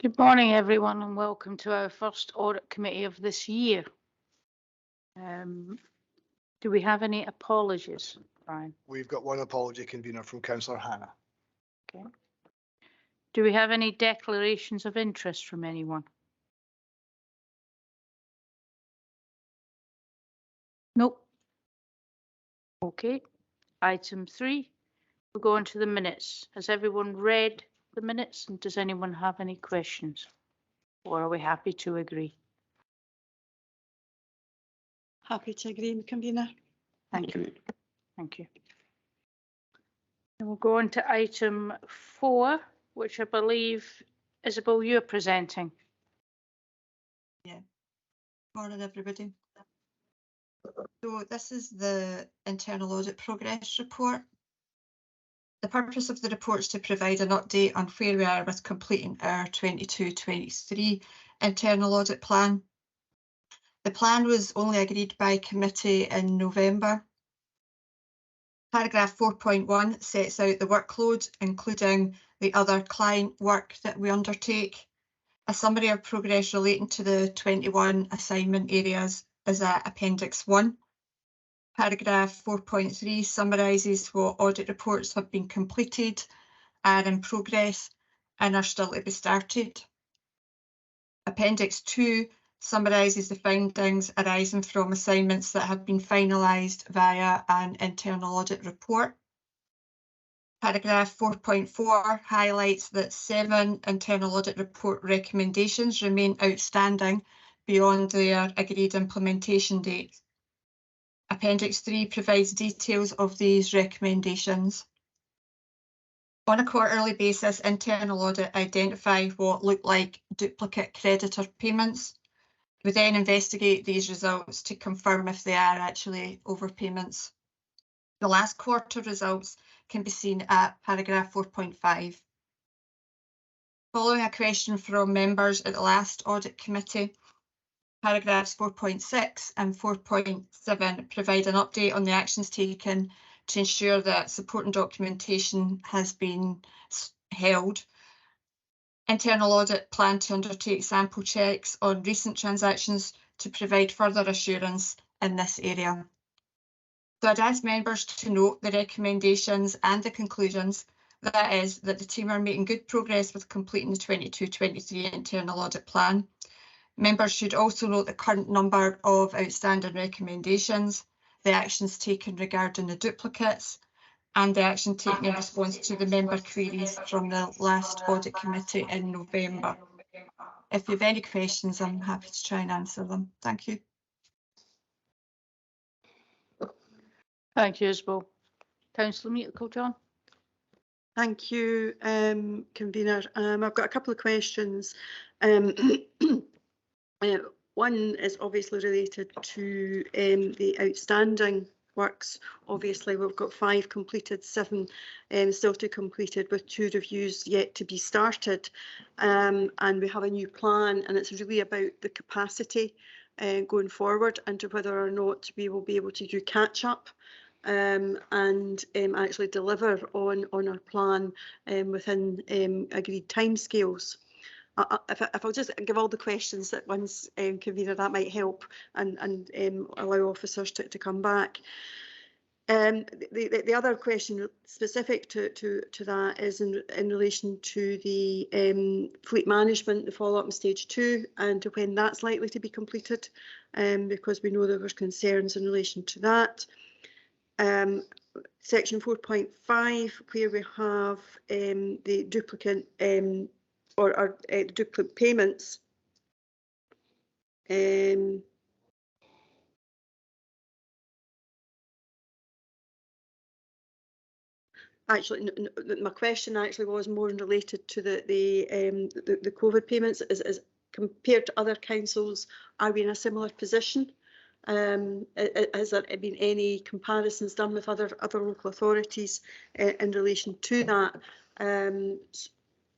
Good morning, everyone, and welcome to our first audit committee of this year. Do we have any apologies, Brian? We've got one apology, convener, from Councillor Hannah. Okay. Do we have any declarations of interest from anyone? Nope. Okay. Item 3, we'll go on to the minutes. Has everyone read the minutes, and does anyone have any questions? Or are we happy to agree? Happy to agree, convener. Thank you. Thank you. And we'll go on to item 4, which I believe, Isabel, you're presenting. Yeah. Morning, everybody. So this is the internal audit progress report. The purpose of the report is to provide an update on where we are with completing our 22-23 internal audit plan. The plan was only agreed by committee in November. Paragraph 4.1 sets out the workload, including the other client work that we undertake. A summary of progress relating to the 21 assignment areas is at Appendix 1. Paragraph 4.3 summarises what audit reports have been completed, are in progress and are still to be started. Appendix 2 summarises the findings arising from assignments that have been finalised via an internal audit report. Paragraph 4.4 highlights that 7 internal audit report recommendations remain outstanding beyond their agreed implementation date. Appendix 3 provides details of these recommendations. On a quarterly basis, internal audit identify what look like duplicate creditor payments. We then investigate these results to confirm if they are actually overpayments. The last quarter results can be seen at paragraph 4.5. Following a question from members at the last audit committee, paragraphs 4.6 and 4.7 provide an update on the actions taken to ensure that supporting documentation has been held. Internal audit plan to undertake sample checks on recent transactions to provide further assurance in this area. So I'd ask members to note the recommendations and the conclusions. That is, that the team are making good progress with completing the 22-23 internal audit plan. Members should also note the current number of outstanding recommendations, the actions taken regarding the duplicates, and the action taken in response to the member queries from the last audit committee in November. If you have any questions, I'm happy to try and answer them. Thank you. Thank you, Isabel. Councillor Meikle-John. Thank you, convener. I've got a couple of questions. One is obviously related to the outstanding works. Obviously, we've got 5 completed, 7 still to be completed, with 2 reviews yet to be started. And we have a new plan, and it's really about the capacity going forward and to whether or not we will be able to do catch up and actually deliver on our plan within agreed timescales. If I'll just give all the questions at once, convener, that might help and allow officers to come back. The other question specific to that is in relation to the fleet management, the follow-up in stage 2, and to when that's likely to be completed, because we know there was concerns in relation to that. Section 4.5, where we have the duplicate or duplicate payments. Actually, my question actually was more related to the COVID payments. As compared to other councils, are we in a similar position? Has there been any comparisons done with other local authorities in relation to that?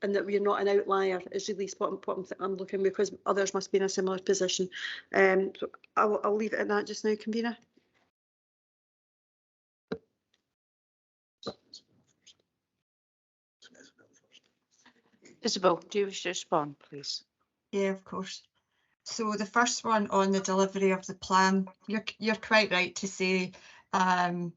And that we're not an outlier is really what I'm looking, because others must be in a similar position. So I'll leave it at that just now, convener. Isabel, do you wish to respond, please? Yeah, of course. So the first one on the delivery of the plan, you're quite right to say that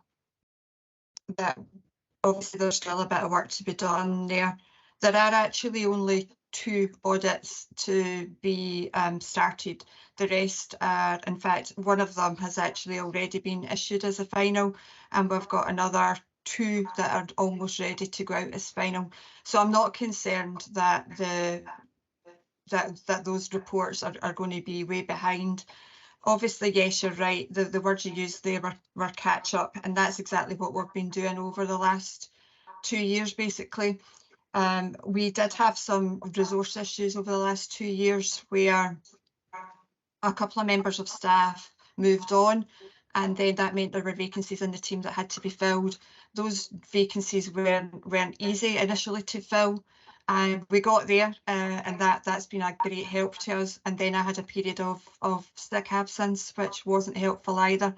obviously there's still a bit of work to be done there. There are actually only 2 audits to be started. The rest are, in fact, one of them has actually already been issued as a final, and we've got another 2 that are almost ready to go out as final. So I'm not concerned that that those reports are going to be way behind. Obviously, yes, you're right. The words you used there were catch up, and that's exactly what we've been doing over the last 2 years, basically. We did have some resource issues over the last 2 years where a couple of members of staff moved on, and then that meant there were vacancies in the team that had to be filled. Those vacancies weren't easy initially to fill, and we got there, and that's been a great help to us. And then I had a period of sick absence, which wasn't helpful either.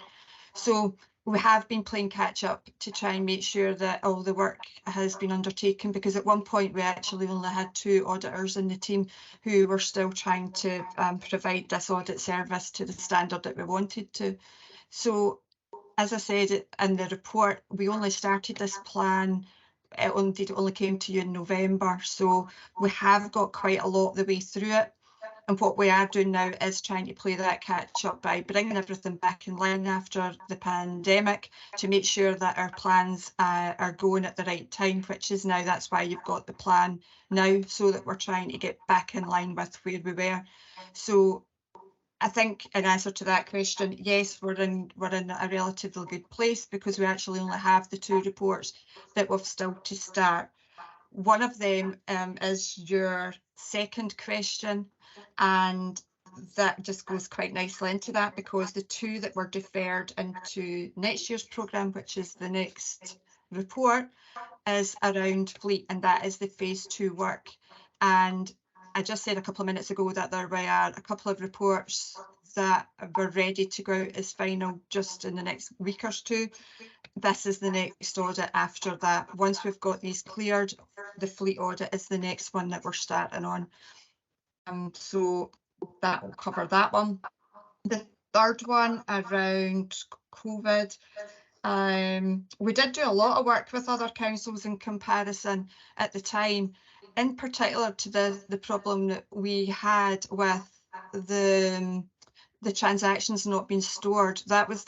So we have been playing catch up to try and make sure that all the work has been undertaken, because at one point we actually only had 2 auditors in the team who were still trying to provide this audit service to the standard that we wanted to. So as I said in the report, we only started this plan, it only came to you in November, so we have got quite a lot of the way through it. And what we are doing now is trying to play that catch up by bringing everything back in line after the pandemic to make sure that our plans are going at the right time, which is now, that's why you've got the plan now, so that we're trying to get back in line with where we were. So I think in answer to that question, yes, we're in a relatively good place because we actually only have the 2 reports that we've still to start. One of them is your second question, and that just goes quite nicely into that, because the 2 that were deferred into next year's programme, which is the next report, is around fleet, and that is the phase 2 work. And I just said a couple of minutes ago that there were a couple of reports that were ready to go out as final just in the next week or 2. This is the next audit after that. Once we've got these cleared, the fleet audit is the next one that we're starting on. So that will cover that one. The third one around COVID. We did do a lot of work with other councils in comparison at the time, in particular to the problem that we had with the transactions not being stored. That was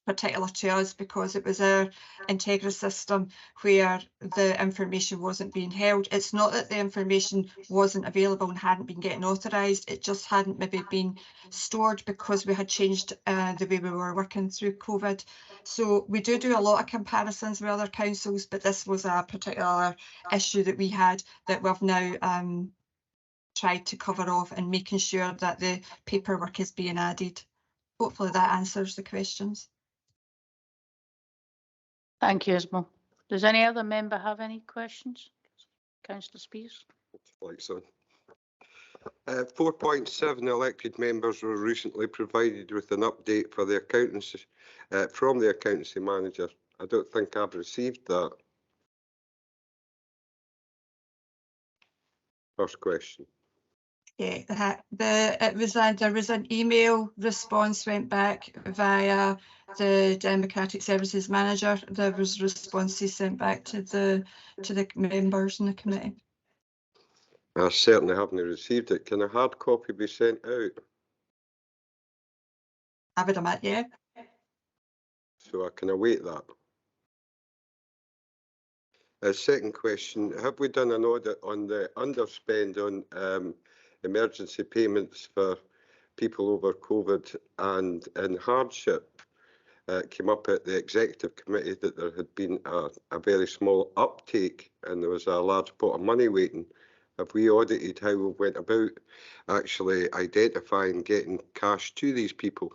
particular to us because it was our Integra system where the information wasn't being held. It's not that the information wasn't available and hadn't been getting authorised, it just hadn't maybe been stored because we had changed the way we were working through COVID. So we do a lot of comparisons with other councils, but this was a particular issue that we had that we've now tried to cover off, and making sure that the paperwork is being added. Hopefully that answers the questions. Thank you, Isabel. Does any other member have any questions? Councillor Spears? Like so. 4.7 elected members were recently provided with an update for the accountancy from the accountancy manager. I don't think I've received that. First question. Yeah, there was an email response went back via the Democratic Services Manager. There was responses sent back to the members in the committee. I certainly haven't received it. Can a hard copy be sent out? I would imagine, yeah. So I can await that. Second question, have we done an audit on the underspend on emergency payments for people over COVID and in hardship? It came up at the executive committee that there had been a very small uptake and there was a large pot of money waiting. Have we audited how we went about actually identifying getting cash to these people?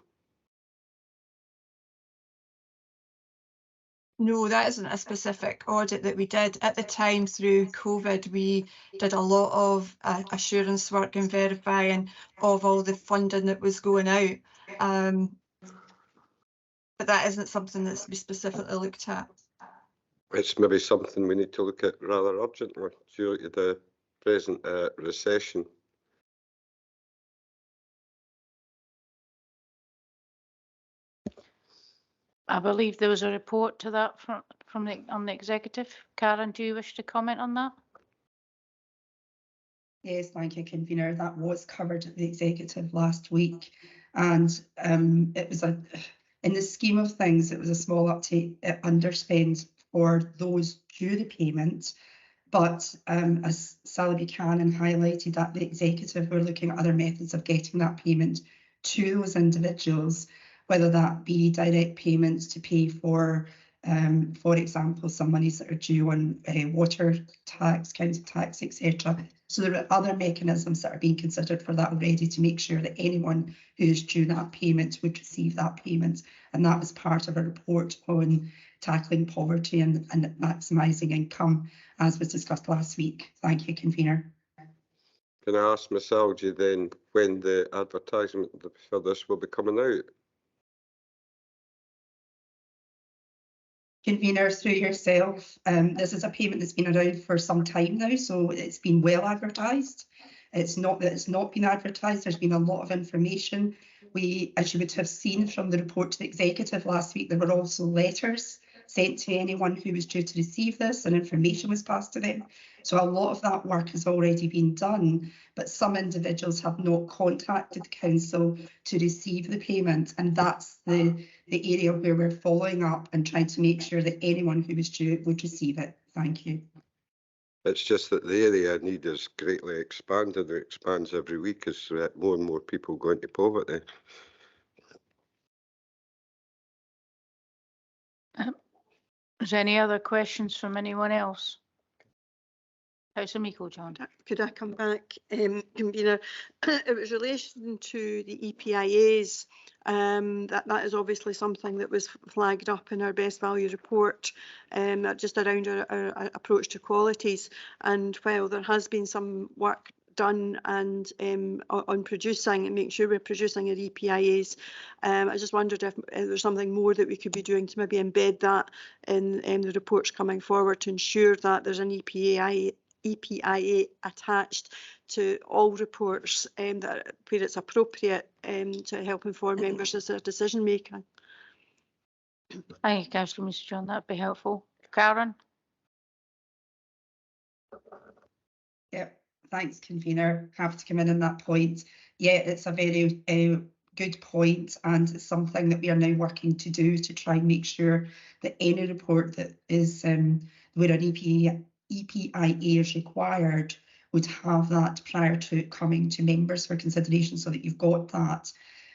No, that isn't a specific audit that we did. At the time through COVID, we did a lot of assurance work and verifying of all the funding that was going out. But that isn't something that's we specifically looked at. It's maybe something we need to look at rather urgently. present recession. I believe there was a report to that from the executive. Karen, do you wish to comment on that? Yes, thank you, convener. That was covered at the executive last week, and it was in the scheme of things, it was a small uptake underspend for those due the payment. But as Sally Buchanan highlighted, that the executive were looking at other methods of getting that payment to those individuals, whether that be direct payments to pay for example, some monies that are due on water tax, council tax, etc. So there are other mechanisms that are being considered for that already to make sure that anyone who is due that payment would receive that payment. And that was part of a report on tackling poverty and maximising income, as was discussed last week. Thank you, convener. Can I ask Ms Algie then when the advertisement for this will be coming out? Convener, through yourself, this is a payment that's been around for some time now, so it's been well advertised. It's not that it's not been advertised, there's been a lot of information. We, as you would have seen from the report to the executive last week, there were also letters sent to anyone who was due to receive this, and information was passed to them. So a lot of that work has already been done, but some individuals have not contacted the council to receive the payment, and that's the area where we're following up and trying to make sure that anyone who was due would receive it. Thank you. It's just that the area need is greatly expanded. It expands every week as more and more people go into poverty. Is there any other questions from anyone else? Councillor Meikle-John. Could I come back, convener? It was relation to the EPIAs. That is obviously something that was flagged up in our best value report, just around our approach to qualities. And while there has been some work done and on producing and making sure we're producing our EPIAs, I just wondered if there's something more that we could be doing to maybe embed that in the reports coming forward to ensure that there's an EPIA attached to all reports that where it's appropriate to help inform members as their decision making. Thank you, Councillor Meikle-John. That'd be helpful. Karen? Yep, thanks, convener. Have to come in on that point. Yeah, it's a very good point, and it's something that we are now working to do to try and make sure that any report that is where an EPIA is required would have that prior to coming to members for consideration, so that you've got that.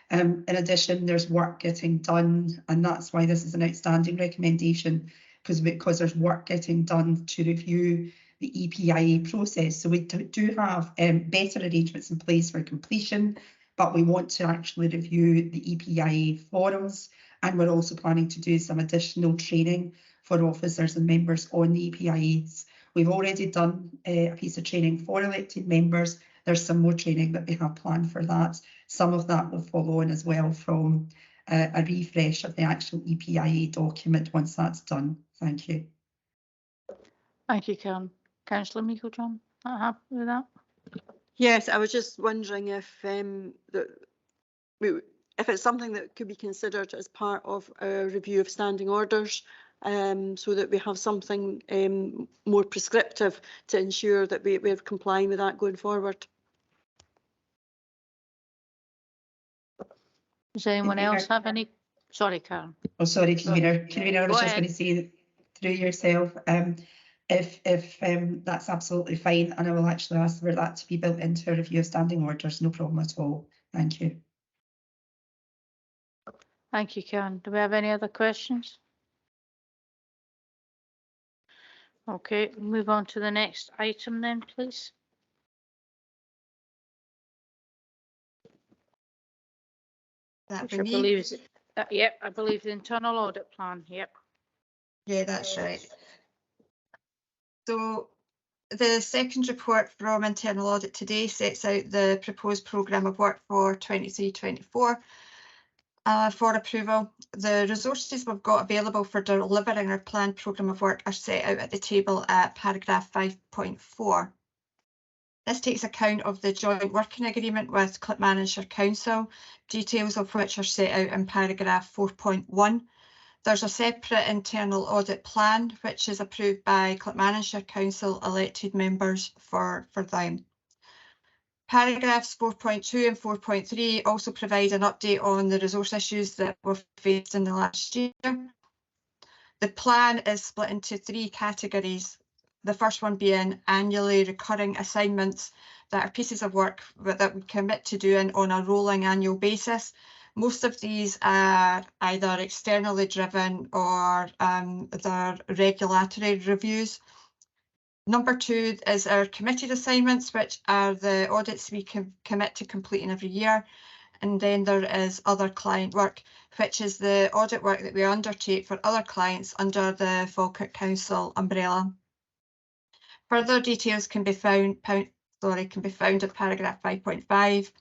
In addition, there's work getting done, and that's why this is an outstanding recommendation, because there's work getting done to review the EPIA process. So we do have better arrangements in place for completion, but we want to actually review the EPIA forums, and we're also planning to do some additional training for officers and members on the EPIAs. We've already done a piece of training for elected members. There's some more training that we have planned for that. Some of that will follow on as well from a refresh of the actual EPIA document once that's done. Thank you. Thank you, Karen. Councillor Meikle-John, not happy with that? Yes, I was just wondering if it's something that could be considered as part of a review of standing orders, so that we have something more prescriptive to ensure that we're complying with that going forward. Does anyone else have any? Sorry, Karen. Oh, sorry, convener. Convener, I was just going to say through yourself, if that's absolutely fine, and I will actually ask for that to be built into a review of standing orders. No problem at all. Thank you. Thank you, Karen. Do we have any other questions? Okay, move on to the next item then, please. Which I believe is, yep, I believe the internal audit plan. Yep. Yeah, that's right. So the second report from internal audit today sets out the proposed programme of work for 23-24 for approval. The resources we've got available for delivering our planned programme of work are set out at the table at paragraph 5.4. This takes account of the joint working agreement with Clackmannanshire Council, details of which are set out in paragraph 4.1. There's a separate internal audit plan, which is approved by Clackmannanshire Council elected members for them. Paragraphs 4.2 and 4.3 also provide an update on the resource issues that were faced in the last year. The plan is split into 3 categories. The first one being annually recurring assignments that are pieces of work that we commit to doing on a rolling annual basis. Most of these are either externally driven or they're regulatory reviews. Number 2 is our committed assignments, which are the audits we commit to completing every year. And then there is other client work, which is the audit work that we undertake for other clients under the Falkirk Council umbrella. Further details can be found in paragraph 5.5.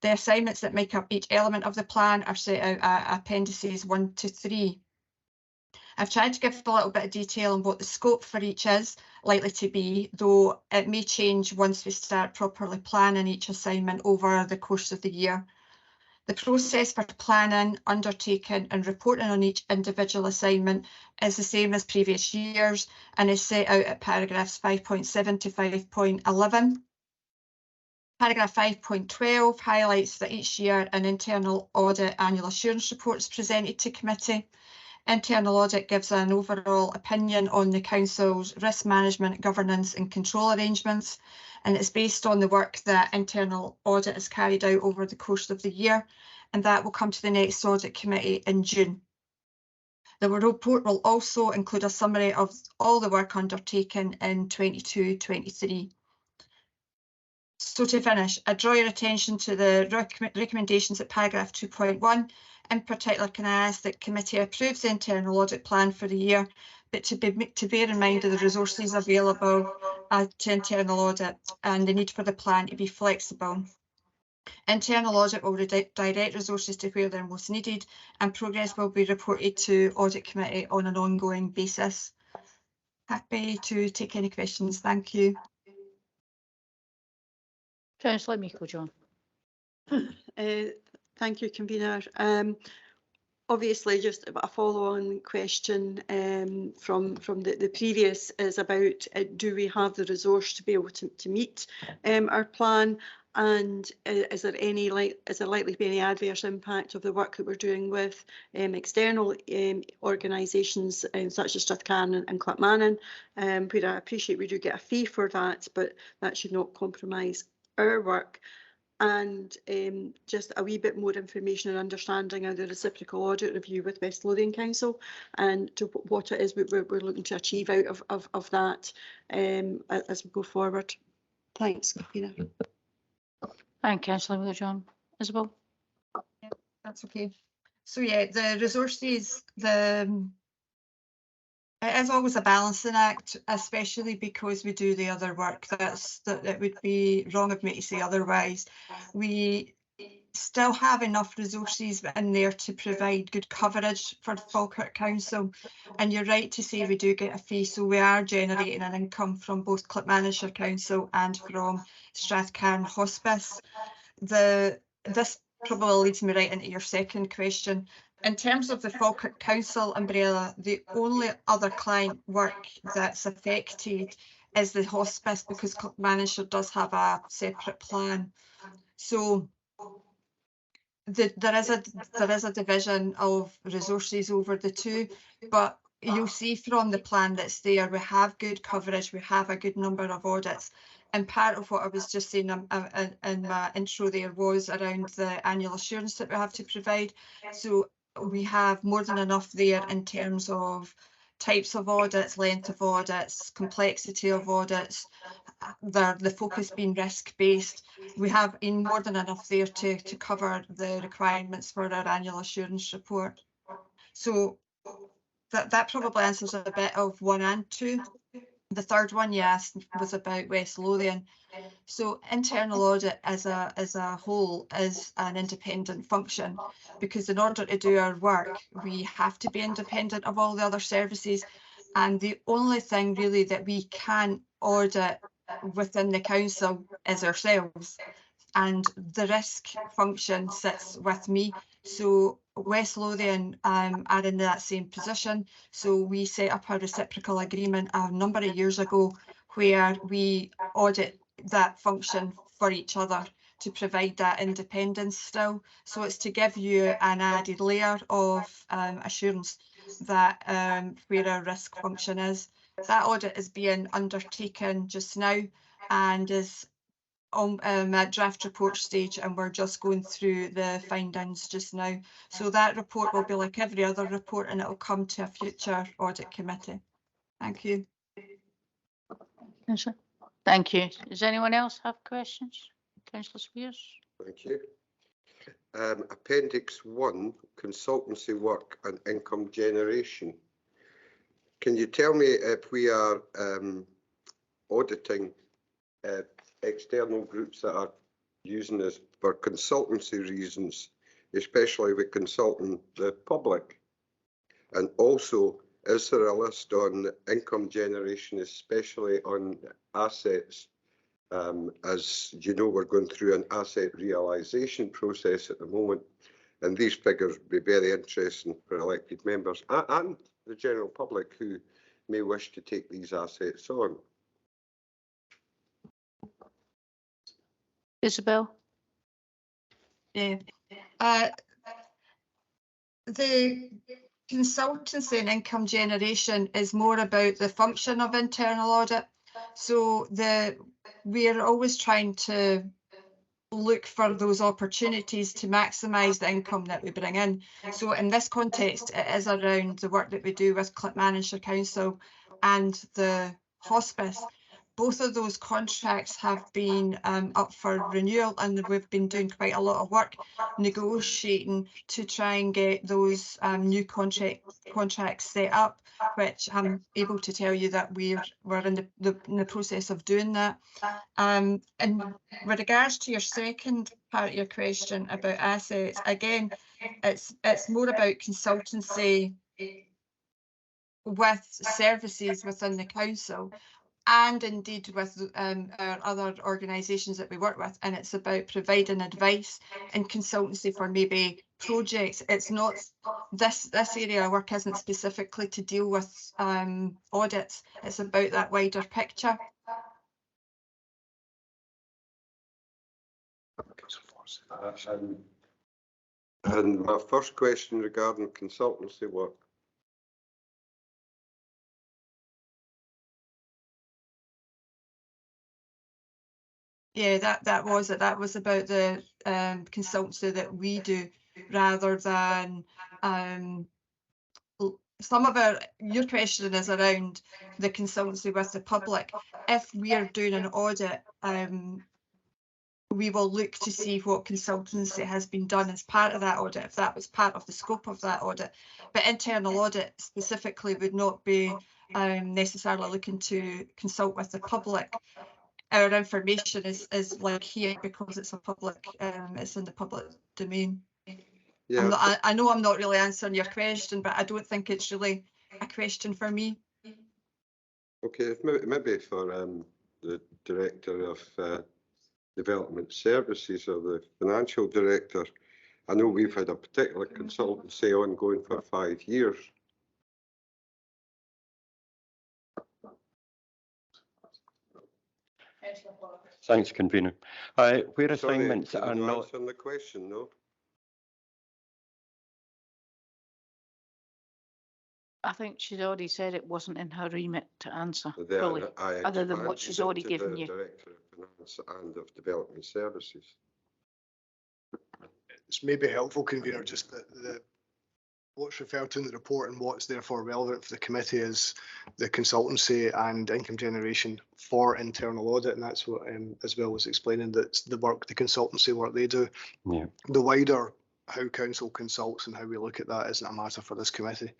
The assignments that make up each element of the plan are set out at appendices 1 to 3. I've tried to give a little bit of detail on what the scope for each is likely to be, though it may change once we start properly planning each assignment over the course of the year. The process for planning, undertaking and reporting on each individual assignment is the same as previous years and is set out at paragraphs 5.7 to 5.11. Paragraph 5.12 highlights that each year an internal audit annual assurance report is presented to committee. Internal audit gives an overall opinion on the Council's risk management, governance and control arrangements, and it's based on the work that internal audit has carried out over the course of the year, and that will come to the next audit committee in June. The report will also include a summary of all the work undertaken in 22-23. So to finish, I draw your attention to the recommendations at paragraph 2.1. In particular, can I ask that committee approves the internal audit plan for the year, but to bear in mind the resources available to internal audit and the need for the plan to be flexible. Internal audit will direct resources to where they're most needed, and progress will be reported to audit committee on an ongoing basis. Happy to take any questions. Thank you. Councillor Meikle-John. Thank you, convener. Obviously, just a follow-on question from the previous is about do we have the resource to be able to meet our plan, and is there likely to be any adverse impact of the work that we're doing with external organisations such as Strathcarron and Clackmannan, where I appreciate we do get a fee for that, but that should not compromise our work. And just a wee bit more information and understanding of the reciprocal audit review with West Lothian Council and to what it is we're looking to achieve out of that as we go forward. Thanks, Convener. Thank Councillor Meikle-John. Isabel? Yeah, that's okay. So yeah, the resources, it is always a balancing act, especially because we do the other work. That would be wrong of me to say otherwise. We still have enough resources in there to provide good coverage for Falkirk Council, and you're right to say we do get a fee, so we are generating an income from both Clackmannanshire Council and from Strathcarron Hospice. This probably leads me right into your second question. In terms of the Falkirk Council umbrella, the only other client work that's affected is the hospice, because Clackmannanshire does have a separate plan. So there is a division of resources over the two, but you'll see from the plan that's there, we have good coverage, we have a good number of audits. And part of what I was just saying in my intro there was around the annual assurance that we have to provide. So we have more than enough there in terms of types of audits, length of audits, complexity of audits, the focus being risk-based. We have more than enough there to cover the requirements for our annual assurance report. So that probably answers a bit of 1 and 2. The third one you asked was about West Lothian. So internal audit as a whole is an independent function, because in order to do our work, we have to be independent of all the other services. And the only thing really that we can audit within the council is ourselves, and the risk function sits with me. So West Lothian are in that same position. So we set up a reciprocal agreement a number of years ago where we audit that function for each other to provide that independence still. So it's to give you an added layer of assurance that where our risk function is. That audit is being undertaken just now and is on at draft report stage, and we're just going through the findings just now. So that report will be like every other report, and it will come to a future audit committee. Thank you. Councillor. Thank you. Does anyone else have questions? Councillor Spears? Thank you. Appendix 1, consultancy work and income generation. Can you tell me if we are auditing external groups that are using this for consultancy reasons, especially with consulting the public? And also, is there a list on income generation, especially on assets? As you know, we're going through an asset realisation process at the moment, and these figures would be very interesting for elected members and the general public who may wish to take these assets on. Isabel? Yeah. The consultancy and income generation is more about the function of internal audit. So we're always trying to look for those opportunities to maximise the income that we bring in. So in this context, it is around the work that we do with Clackmannanshire Council and the hospice. Both of those contracts have been up for renewal, and we've been doing quite a lot of work negotiating to try and get those new contracts set up, which I'm able to tell you that we're in the process of doing that. And with regards to your second part of your question about assets, again, it's more about consultancy with services within the council, and indeed with our other organisations that we work with, and it's about providing advice and consultancy for maybe projects. It's not this area of work isn't specifically to deal with audits. It's about that wider picture. And my first question regarding consultancy work. Yeah, that was it. That was about the consultancy that we do, rather than some of your question is around the consultancy with the public. If we are doing an audit, we will look to see what consultancy has been done as part of that audit, if that was part of the scope of that audit. But internal audit specifically would not be necessarily looking to consult with the public. Our information is like here because it's a public, it's in the public domain. Yeah. I know I'm not really answering your question, but I don't think it's really a question for me. Okay, maybe for the Director of Development Services or the Financial Director. I know we've had a particular consultancy ongoing for 5 years. Thanks, Convener. Where assignments Sorry, are not answering the question, no? I think she's already said it wasn't in her remit to answer There, fully, other than what she's already given given you. Director of Finance and of Development Services. It's maybe helpful, Convener, just the what's referred to in the report and what's therefore relevant for the committee is the consultancy and income generation for internal audit, and that's what Isabel was explaining, that's the work, the consultancy work they do. Yeah. The wider how council consults and how we look at that isn't a matter for this committee.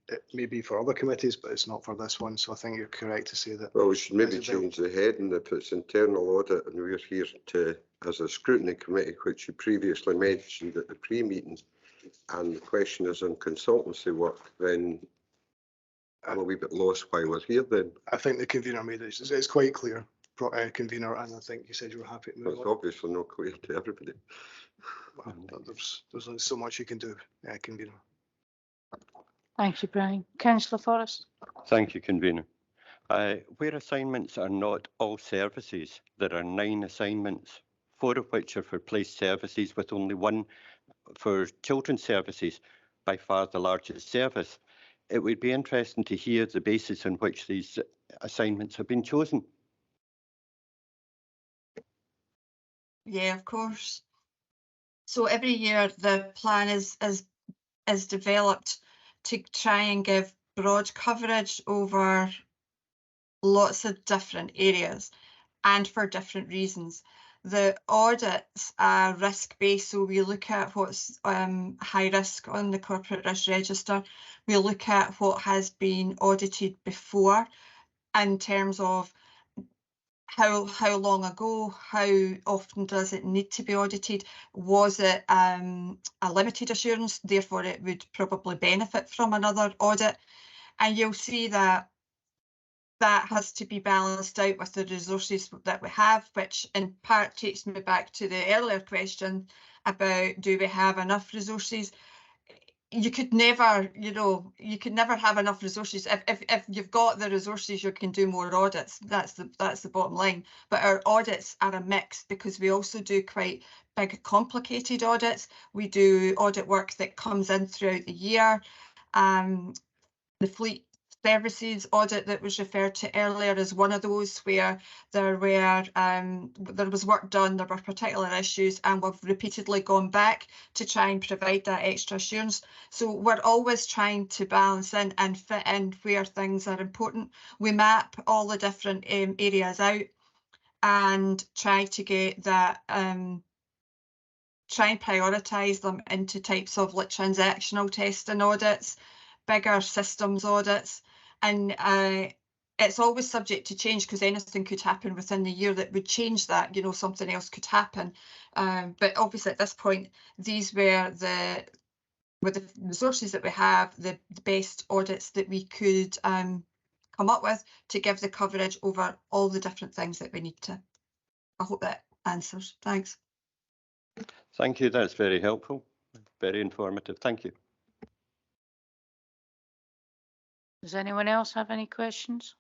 It may be for other committees, but it's not for this one. So I think you're correct to say that. Well, we should maybe Isabel, change the heading if it's internal audit and we're here to, as a scrutiny committee, which you previously mentioned at the pre-meeting, and the question is on consultancy work, then I'm a wee bit lost why we're here then. I think the convener made it. It's quite clear. convener, and I think you said you were happy to move It's on. obviously not clear to everybody. Well, there's only so much you can do, convener. Thank you, Brian. Councillor Forrest. Thank you, convener. Where assignments are not all services, there are 9 assignments, 4 of which are for police services, with only 1 for children's services, by far the largest service. It would be interesting to hear the basis on which these assignments have been chosen. Yeah, of course. So every year the plan is developed to try and give broad coverage over lots of different areas and for different reasons. The audits are risk-based, so we look at what's high risk on the corporate risk register. We look at what has been audited before in terms of how long ago, how often does it need to be audited? Was it a limited assurance, therefore it would probably benefit from another audit? And you'll see that that has to be balanced out with the resources that we have, which in part takes me back to the earlier question about, do we have enough resources? You could never, you could never have enough resources. If you've got the resources, you can do more audits. That's the bottom line. But our audits are a mix, because we also do quite big, complicated audits. We do audit work that comes in throughout the year. The fleet services audit that was referred to earlier is one of those where there was work done, there were particular issues, and we've repeatedly gone back to try and provide that extra assurance. So we're always trying to balance in and fit in where things are important. We map all the different areas out and try to get that, try and prioritise them into types of like transactional testing audits, bigger systems audits, and it's always subject to change, because anything could happen within the year that would change that, something else could happen. But obviously at this point, these were with the resources that we have, the best audits that we could come up with to give the coverage over all the different things that we need to. I hope that answers. Thanks. Thank you, that's very helpful, very informative. Thank you. Does anyone else have any questions?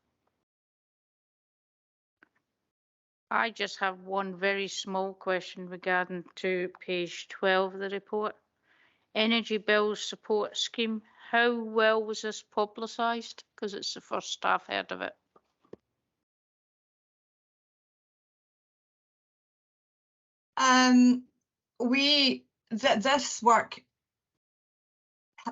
I just have one very small question regarding to page 12 of the report. Energy Bills Support Scheme. How well was this publicised? Because it's the first I've heard of it. This work,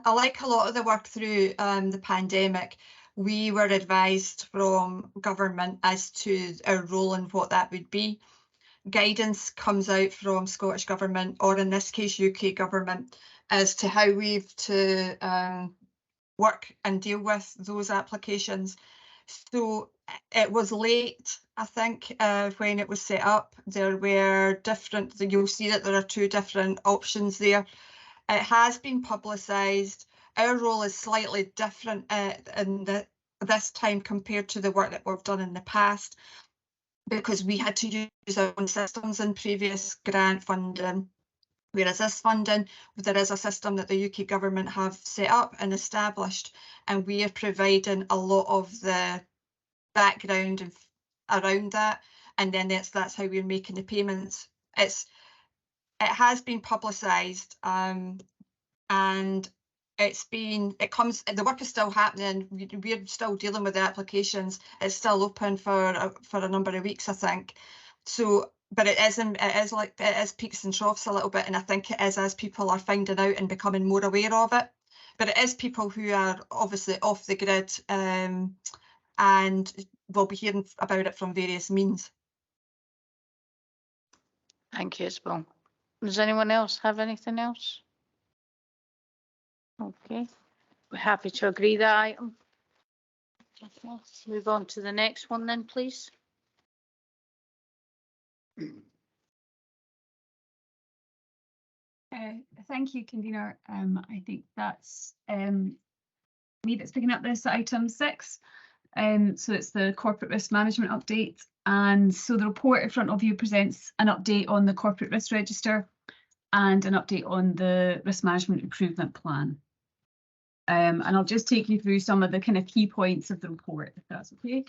like a lot of the work through the pandemic, we were advised from government as to our role and what that would be. Guidance comes out from Scottish Government, or in this case UK Government, as to how we've to work and deal with those applications. So it was late, I think, when it was set up. There were different, you'll see that there are 2 different options there. It has been publicised. Our role is slightly different in this time compared to the work that we've done in the past, because we had to use our own systems in previous grant funding. Whereas this funding, there is a system that the UK Government have set up and established, and we are providing a lot of the background around that, and then that's how we're making the payments. It has been publicised, and the work is still happening. We're still dealing with the applications. It's still open for a number of weeks, I think. So, but it is peaks and troughs a little bit, and I think it is as people are finding out and becoming more aware of it. But it is people who are obviously off the grid, and we'll be hearing about it from various means. Thank you, Isabel. Does anyone else have anything else? Okay, we're happy to agree that item. Let's move on to the next one then, please. Thank you, convener. I think that's me that's picking up this item 6. So it's the corporate risk management update. And so the report in front of you presents an update on the corporate risk register and an update on the risk management improvement plan. And I'll just take you through some of the kind of key points of the report, if that's okay.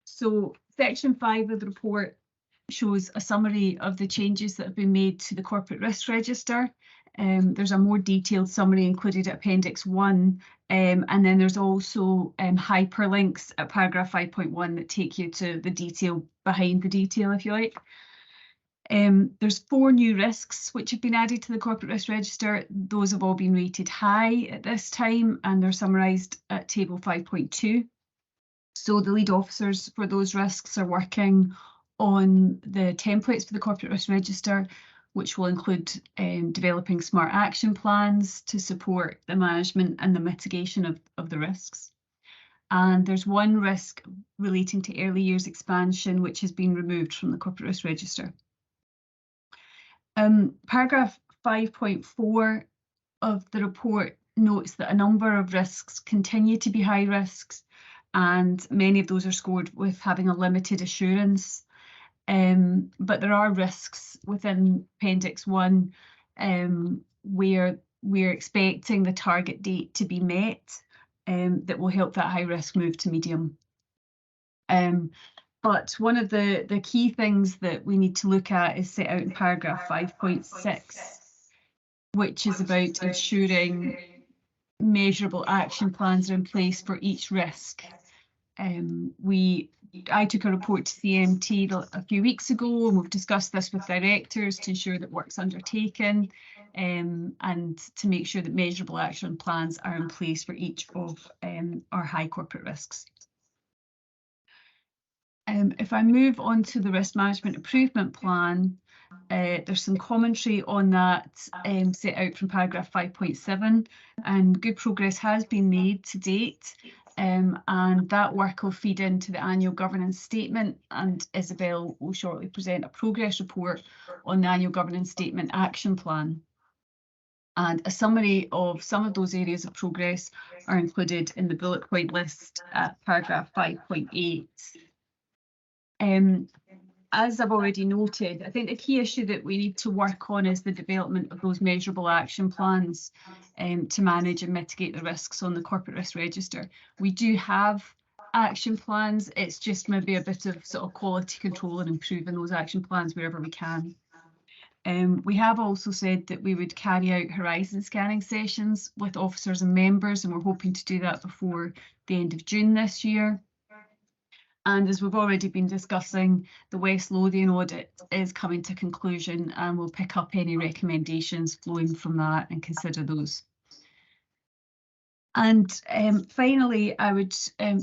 So section 5 of the report shows a summary of the changes that have been made to the corporate risk register. There's a more detailed summary included at Appendix 1, and then there's also hyperlinks at paragraph 5.1 that take you to the detail behind the detail, if you like. There's 4 new risks which have been added to the corporate risk register. Those have all been rated high at this time, and they're summarised at table 5.2. So the lead officers for those risks are working on the templates for the corporate risk register, which will include developing smart action plans to support the management and the mitigation of the risks. And there's 1 risk relating to early years expansion, which has been removed from the corporate risk register. Paragraph 5.4 of the report notes that a number of risks continue to be high risks, and many of those are scored with having a limited assurance. But there are risks within Appendix 1 where we're expecting the target date to be met that will help that high risk move to medium. But one of the key things that we need to look at is set out in paragraph 5.6, which is about ensuring measurable action plans are in place for each risk. I took a report to CMT a few weeks ago, and we've discussed this with directors to ensure that work's undertaken and to make sure that measurable action plans are in place for each of our high corporate risks. If I move on to the risk management improvement plan, there's some commentary on that set out from paragraph 5.7, and good progress has been made to date, and that work will feed into the annual governance statement, and Isabel will shortly present a progress report on the annual governance statement action plan. And a summary of some of those areas of progress are included in the bullet point list at paragraph 5.8. As I've already noted, I think the key issue that we need to work on is the development of those measurable action plans to manage and mitigate the risks on the corporate risk register. We do have action plans, it's just maybe a bit of sort of quality control and improving those action plans wherever we can. We have also said that we would carry out horizon scanning sessions with officers and members, and we're hoping to do that before the end of June this year. And as we've already been discussing, the West Lothian audit is coming to conclusion, and we'll pick up any recommendations flowing from that and consider those. And finally, I would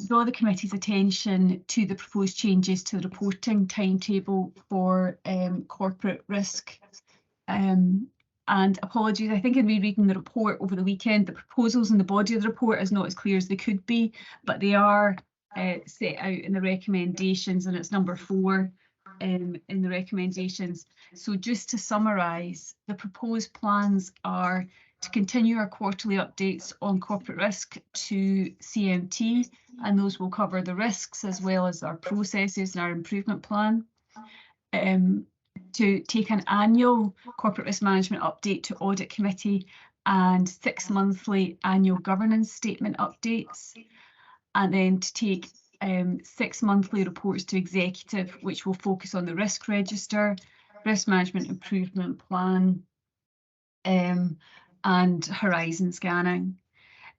draw the committee's attention to the proposed changes to the reporting timetable for corporate risk. And apologies, I think in rereading the report over the weekend, the proposals in the body of the report is not as clear as they could be, but they are set out in the recommendations, and it's number 4 in the recommendations. So just to summarise, the proposed plans are to continue our quarterly updates on corporate risk to CMT, and those will cover the risks as well as our processes and our improvement plan. To take an annual corporate risk management update to audit committee and 6 monthly annual governance statement updates, and then to take 6 monthly reports to executive, which will focus on the risk register, risk management improvement plan, and horizon scanning.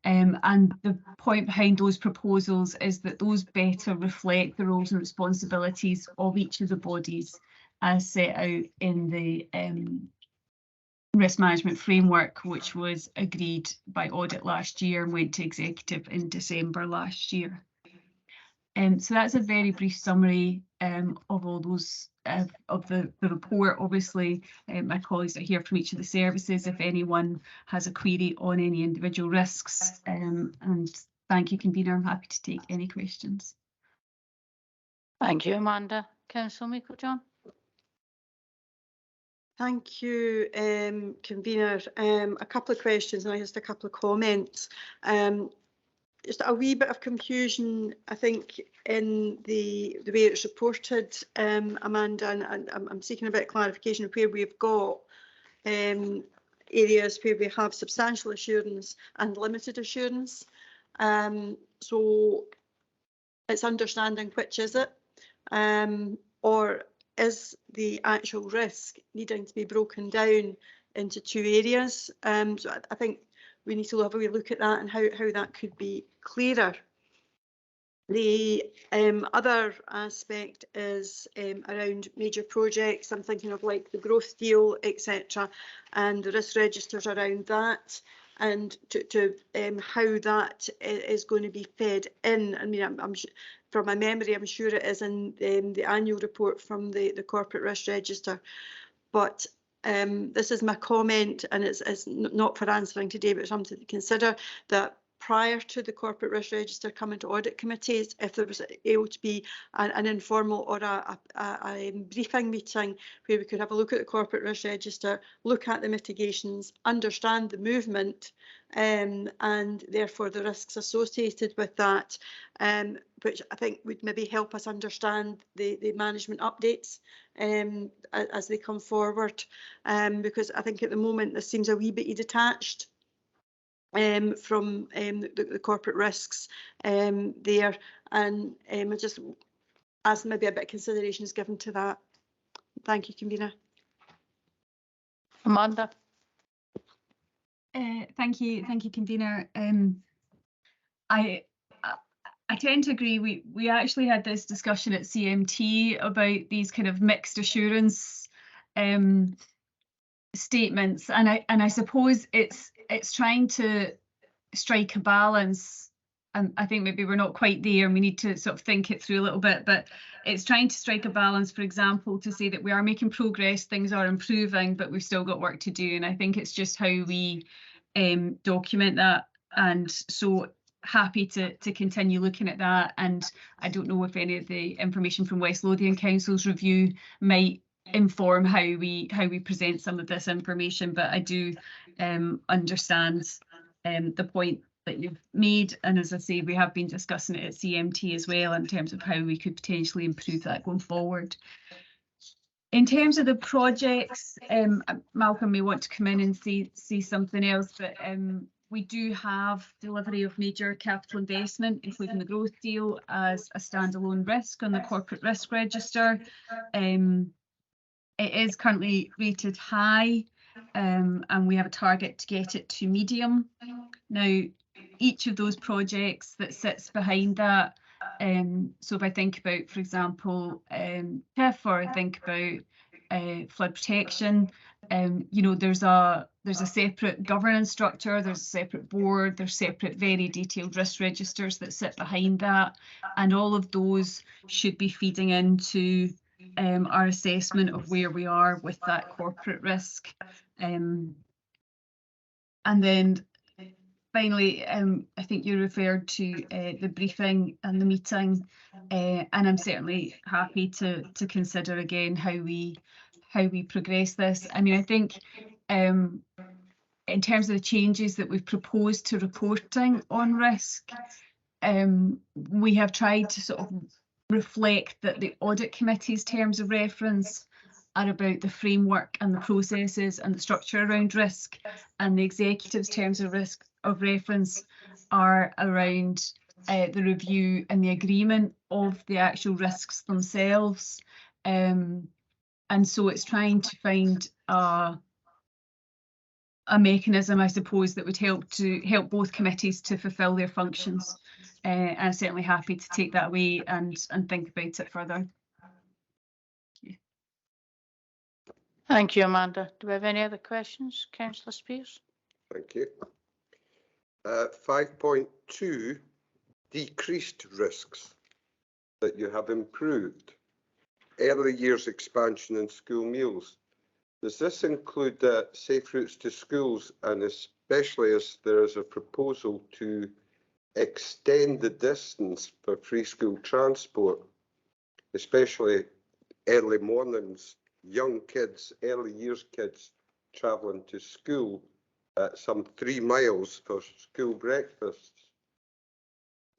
And the point behind those proposals is that those better reflect the roles and responsibilities of each of the bodies as set out in the risk management framework, which was agreed by audit last year and went to executive in December last year. So that's a very brief summary of all those of the report. Obviously, my colleagues are here from each of the services if anyone has a query on any individual risks. And thank you, convener. I'm happy to take any questions. Thank you, Amanda. Councillor Meikle-John. Thank you, convener. A couple of questions and just a couple of comments. just a wee bit of confusion, I think, in the way it's reported, Amanda, and I'm seeking a bit of clarification of where we've got areas where we have substantial assurance and limited assurance. So it's understanding which is it, or is the actual risk needing to be broken down into two areas. So I think we need to have a wee look at that and how that could be clearer. The other aspect is around major projects. I'm thinking of like the growth deal, etc., and the risk registers around that, and to how that is going to be fed in. I mean, I'm from my memory, I'm sure it is in the annual report from the corporate risk register, but this is my comment, and it's not for answering today, but something to consider, that prior to the corporate risk register coming to audit committees, if there was able to be an informal or a briefing meeting where we could have a look at the corporate risk register, look at the mitigations, understand the movement, and therefore the risks associated with that, which I think would maybe help us understand the management updates as they come forward, because I think at the moment this seems a wee bit detached from the corporate risks there, and I just ask maybe a bit of consideration is given to that. Thank you, convener. Amanda. Thank you, convener. I tend to agree. We actually had this discussion at CMT about these kind of mixed assurance statements, and I suppose it's trying to strike a balance, and I think maybe we're not quite there and we need to sort of think it through a little bit, but it's trying to strike a balance, for example, to say that we are making progress, things are improving, but we've still got work to do, and I think it's just how we document that. And so happy to continue looking at that, and I don't know if any of the information from West Lothian Council's review might inform how we present some of this information, but I do understand the point that you've made, and as I say, we have been discussing it at CMT as well in terms of how we could potentially improve that going forward. In terms of the projects, Malcolm may want to come in and see something else, but we do have delivery of major capital investment, including the growth deal, as a standalone risk on the corporate risk register. It is currently rated high, and we have a target to get it to medium. Now, each of those projects that sits behind that, so if I think about, for example, TIF, or I think about flood protection, you know, there's a separate governance structure, there's a separate board, there's separate very detailed risk registers that sit behind that, and all of those should be feeding into our assessment of where we are with that corporate risk. And then finally, I think you referred to the briefing and the meeting, and I'm certainly happy to consider again how we progress this. I mean, I think in terms of the changes that we've proposed to reporting on risk, we have tried to sort of reflect that the audit committee's terms of reference are about the framework and the processes and the structure around risk, and the executive's terms of reference are around the review and the agreement of the actual risks themselves. And so it's trying to find a mechanism, I suppose, that would help both committees to fulfil their functions. I'm certainly happy to take that away and think about it further. Thank you, Amanda. Do we have any other questions? Councillor Spears. Thank you. 5.2, decreased risks that you have improved. Early years expansion in school meals. Does this include safe routes to schools, and especially as there is a proposal to extend the distance for free school transport, especially early mornings, young kids, early years kids travelling to school at some 3 miles for school breakfasts?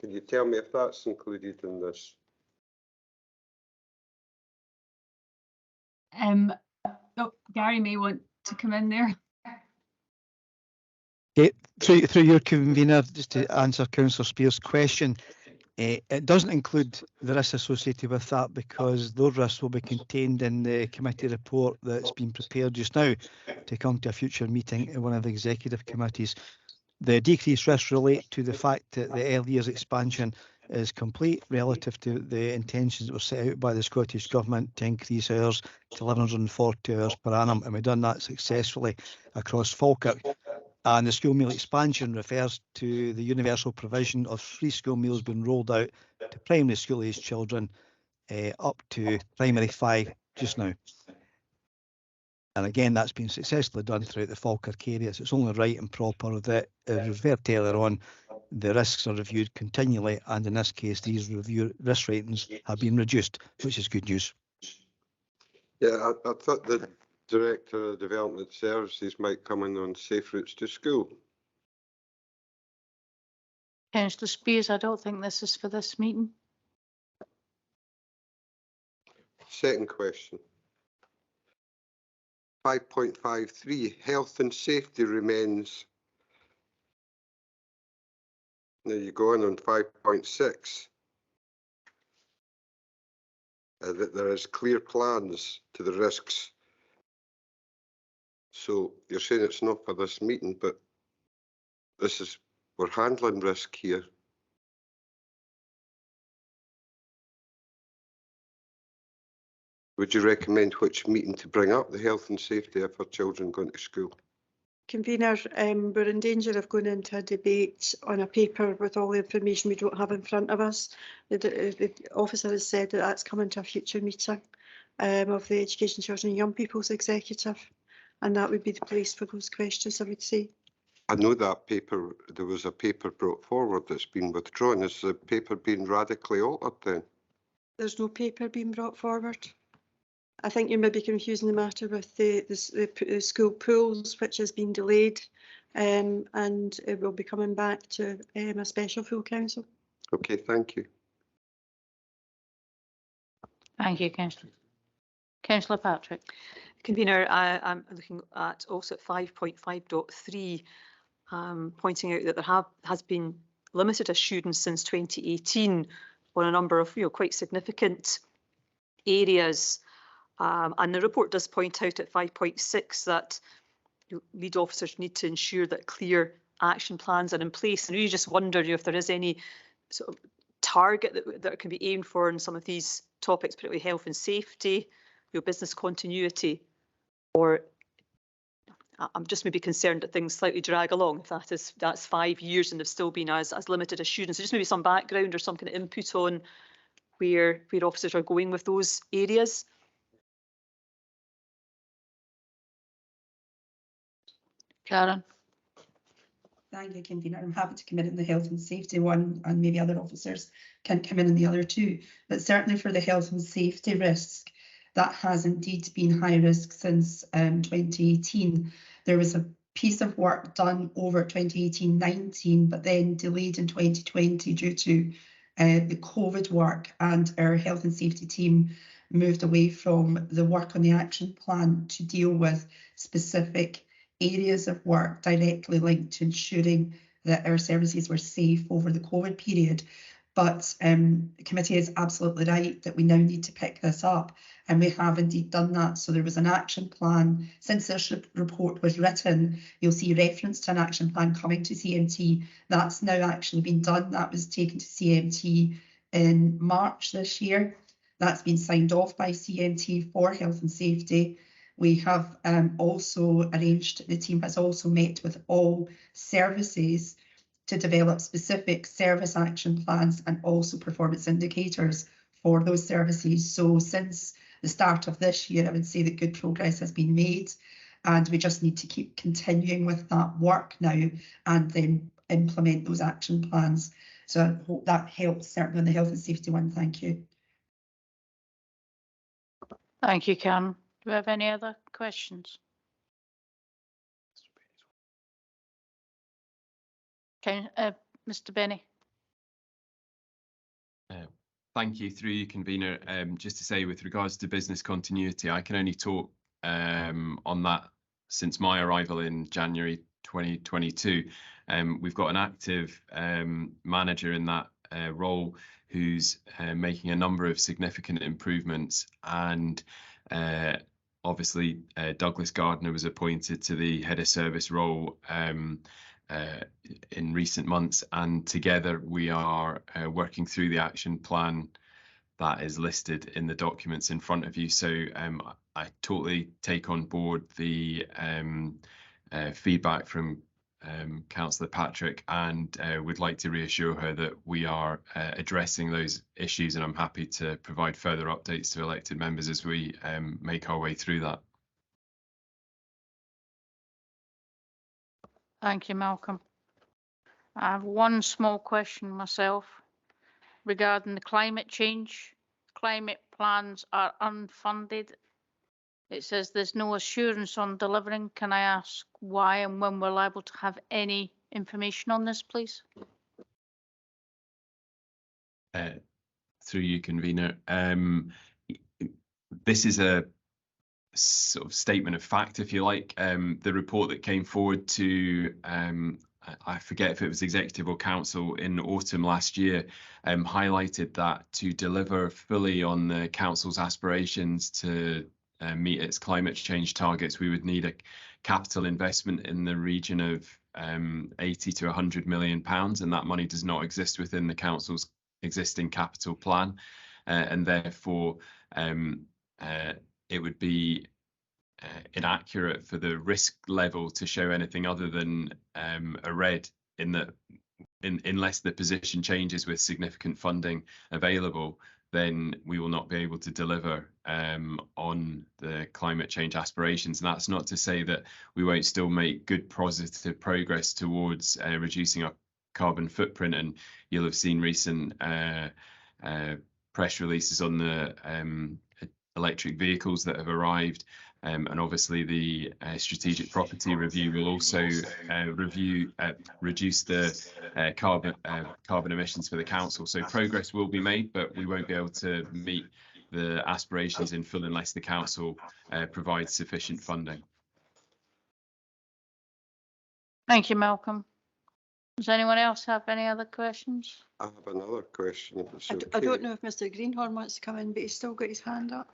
Can you tell me if that's included in this? Oh, Gary may want to come in there. Okay, through your convener, just to answer Councillor Spear's question, it doesn't include the risks associated with that because those risks will be contained in the committee report that's been prepared just now to come to a future meeting in one of the executive committees. The decreased risks relate to the fact that the early years expansion is complete relative to the intentions that were set out by the Scottish Government to increase hours to 1,140 hours per annum, and we've done that successfully across Falkirk. And the school meal expansion refers to the universal provision of free school meals being rolled out to primary school aged children up to primary 5 just now. And again, that's been successfully done throughout the Falkirk areas. It's only right and proper that, as referred to earlier on, the risks are reviewed continually, and in this case, these risk ratings have been reduced, which is good news. Yeah, I thought the Director of Development Services might come in on safe routes to school. Councillor Spears, I don't think this is for this meeting. Second question. 5.53, health and safety remains. Now you go on 5.6. That there is clear plans to the risks. So you're saying it's not for this meeting, but we're handling risk here. Would you recommend which meeting to bring up the health and safety of our children going to school? Convener, we're in danger of going into a debate on a paper with all the information we don't have in front of us. The officer has said that that's coming to a future meeting of the Education, Children and Young People's Executive, and that would be the place for those questions, I would say. I know that paper, there was a paper brought forward that's been withdrawn. Is the paper being radically altered then? There's no paper being brought forward. I think you may be confusing the matter with the school pools, which has been delayed, and it will be coming back to a special full council. Okay, thank you. Thank you, Councillor. Councillor Patrick. Convener, I'm looking at also at 5.5.3, pointing out that there has been limited assurance since 2018 on a number of quite significant areas. And the report does point out at 5.6 that lead officers need to ensure that clear action plans are in place. And you just wonder if there is any sort of target that can be aimed for in some of these topics, particularly health and safety, business continuity, or I'm just maybe concerned that things slightly drag along. If that's 5 years and they've still been as limited as students. So just maybe some background or some kind of input on where officers are going with those areas. Karen. Thank you, Convener. I'm happy to come in the health and safety one, and maybe other officers can come in the other two. But certainly for the health and safety risk, that has indeed been high risk since 2018. There was a piece of work done over 2018-19, but then delayed in 2020 due to the COVID work, and our health and safety team moved away from the work on the action plan to deal with specific areas of work directly linked to ensuring that our services were safe over the COVID period. But the committee is absolutely right that we now need to pick this up, and we have indeed done that. So there was an action plan. Since this report was written, you'll see reference to an action plan coming to CMT. That's now actually been done. That was taken to CMT in March this year. That's been signed off by CMT for health and safety. We have also arranged, the team has also met with all services to develop specific service action plans and also performance indicators for those services. So since the start of this year, I would say that good progress has been made, and we just need to keep continuing with that work now and then implement those action plans. So I hope that helps, certainly on the health and safety one. Thank you. Thank you, Karen. Do we have any other questions? Okay, Mr. Benny. thank you through you, convener. Just to say, with regards to business continuity, I can only talk on that since my arrival in January 2022. We've got an active manager in that role who's making a number of significant improvements, and obviously Douglas Gardner was appointed to the head of service role in recent months, and together we are working through the action plan that is listed in the documents in front of you. So I totally take on board the feedback from Councillor Patrick, and would like to reassure her that we are addressing those issues, and I'm happy to provide further updates to elected members as we make our way through that. Thank you, Malcolm. I have one small question myself regarding the climate change. Climate plans are unfunded. It says there's no assurance on delivering. Can I ask why and when we're liable to have any information on this, please? Through you, convener. This is a sort of statement of fact, if you like. The report that came forward to I forget if it was executive or council in autumn last year, highlighted that to deliver fully on the council's aspirations to meet its climate change targets, we would need a capital investment in the region of 80 to 100 million pounds, and that money does not exist within the council's existing capital plan, and therefore it would be inaccurate for the risk level to show anything other than a red in that unless the position changes with significant funding available, then we will not be able to deliver on the climate change aspirations. And that's not to say that we won't still make good positive progress towards reducing our carbon footprint. And you'll have seen recent press releases on the electric vehicles that have arrived. And obviously the strategic property review will also reduce the carbon emissions for the council. So progress will be made, but we won't be able to meet the aspirations in full unless the council provides sufficient funding. Thank you, Malcolm. Does anyone else have any other questions? I have another question. I don't know if Mr. Greenhorn wants to come in, but he's still got his hand up.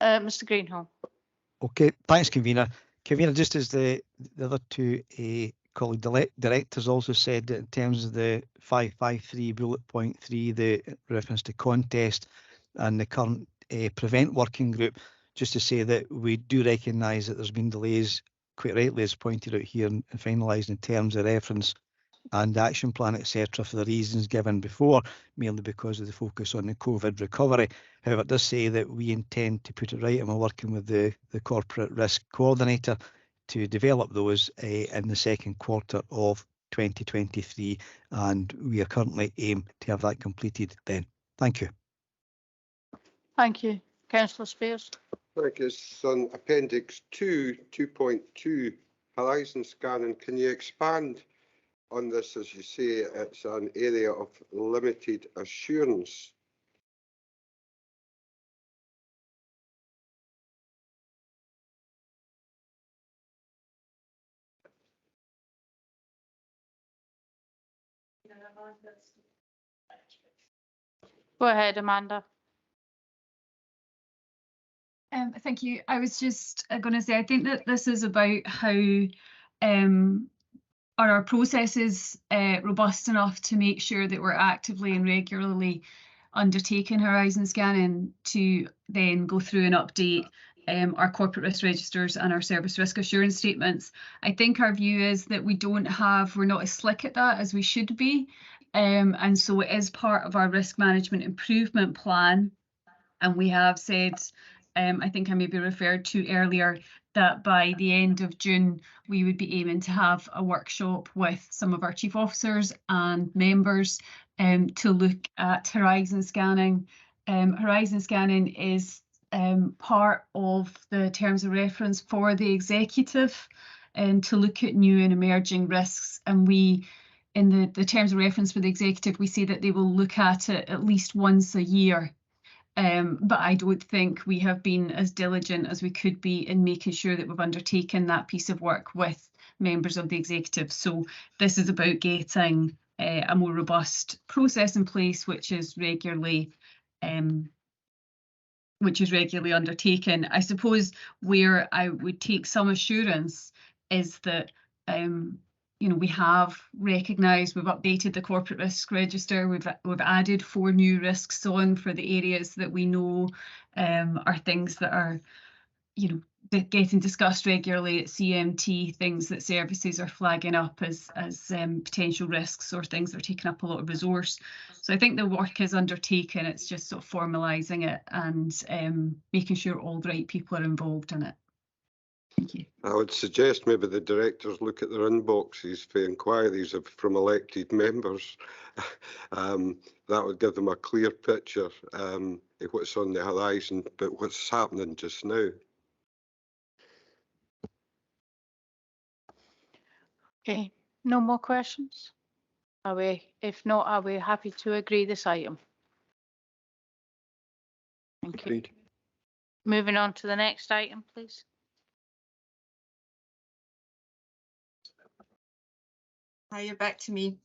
Mr. Greenhorn. Okay, thanks, convener. Convener, just as the other two colleague directors also said, that in terms of the 553 bullet point 3, the reference to contest and the current prevent working group, just to say that we do recognise that there's been delays, quite rightly as pointed out here, in finalising in terms of reference and action plan, etc., for the reasons given before, mainly because of the focus on the COVID recovery. However, it does say that we intend to put it right, and we're working with the corporate risk coordinator to develop those in the second quarter of 2023, and we are currently aim to have that completed then. Thank you. Thank you. Councillor Spears. Thank you. It's on Appendix 2, 2.2, horizon scanning. Can you expand on this? As you say, it's an area of limited assurance. Go ahead, Amanda. Thank you. I was just going to say, I think that this is about how are our processes robust enough to make sure that we're actively and regularly undertaking horizon scanning to then go through and update our corporate risk registers and our service risk assurance statements. I think our view is that we're not as slick at that as we should be. And so it is part of our risk management improvement plan. And we have said, I think I maybe referred to earlier, that by the end of June, we would be aiming to have a workshop with some of our chief officers and members to look at horizon scanning. Horizon scanning is part of the terms of reference for the executive to look at new and emerging risks. And we in the terms of reference for the executive, we say that they will look at it at least once a year. But I don't think we have been as diligent as we could be in making sure that we've undertaken that piece of work with members of the executive. So this is about getting a more robust process in place, which is regularly undertaken. I suppose where I would take some assurance is that you know, we have recognised, we've updated the corporate risk register, we've added 4 new risks on for the areas that we know are things that are, you know, getting discussed regularly at CMT, things that services are flagging up as potential risks or things that are taking up a lot of resource. So I think the work is undertaken, it's just sort of formalising it and making sure all the right people are involved in it. Thank you. I would suggest maybe the directors look at their inboxes for inquiries from elected members. That would give them a clear picture of what's on the horizon, but what's happening just now. Okay, no more questions? Are we, if not, are we happy to agree this item? Thank you. Moving on to the next item, please. Hi, you're back to me.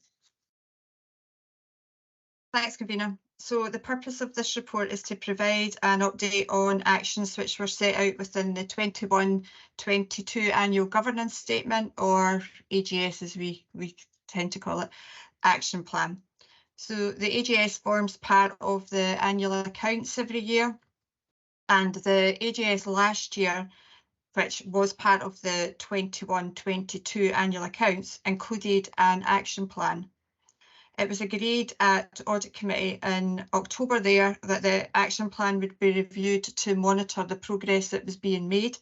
Thanks, Convener. So the purpose of this report is to provide an update on actions which were set out within the 21-22 annual governance statement, or AGS as we tend to call it, action plan. So the AGS forms part of the annual accounts every year, and the AGS last year, which was part of the 21-22 annual accounts, included an action plan. It was agreed at Audit Committee in October there that the action plan would be reviewed to monitor the progress that was being made.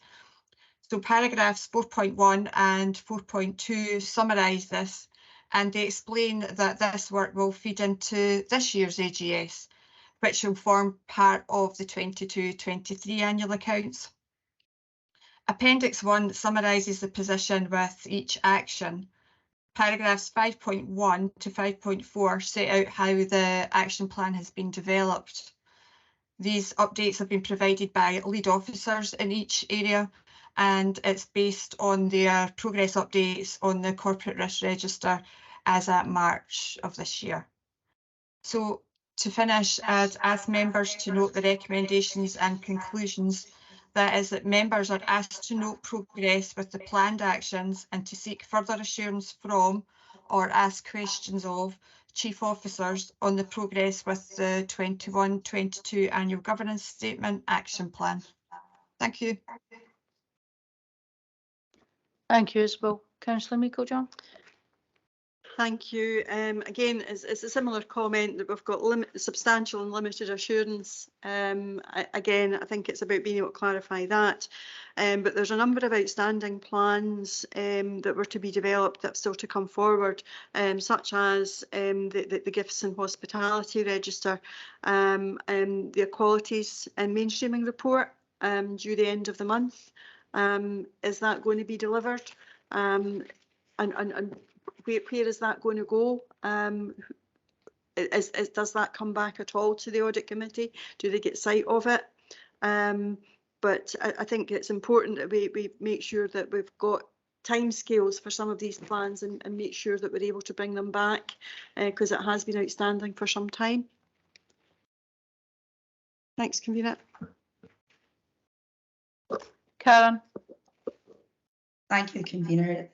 So paragraphs 4.1 and 4.2 summarise this, and they explain that this work will feed into this year's AGS, which will form part of the 22-23 annual accounts. Appendix 1 summarises the position with each action. Paragraphs 5.1 to 5.4 set out how the action plan has been developed. These updates have been provided by lead officers in each area, and it's based on their progress updates on the corporate risk register as at March of this year. So to finish, I'd ask members to note the recommendations and conclusions. That is that members are asked to note progress with the planned actions and to seek further assurance from or ask questions of chief officers on the progress with the 21-22 annual governance statement action plan. Thank you. Thank you, Isabel. Councillor Meikle-John. Thank you. Again, it's a similar comment that we've got substantial and limited assurance. Again, I think it's about being able to clarify that. But there's a number of outstanding plans that were to be developed that still to come forward, such as the Gifts and Hospitality Register, the Equalities and Mainstreaming Report due the end of the month. Is that going to be delivered? And where is that going to go? Does that come back at all to the Audit Committee? Do they get sight of it? But I think it's important that we make sure that we've got timescales for some of these plans and make sure that we're able to bring them back, because it has been outstanding for some time. Thanks, Convener. Karen. Thank you, Convener.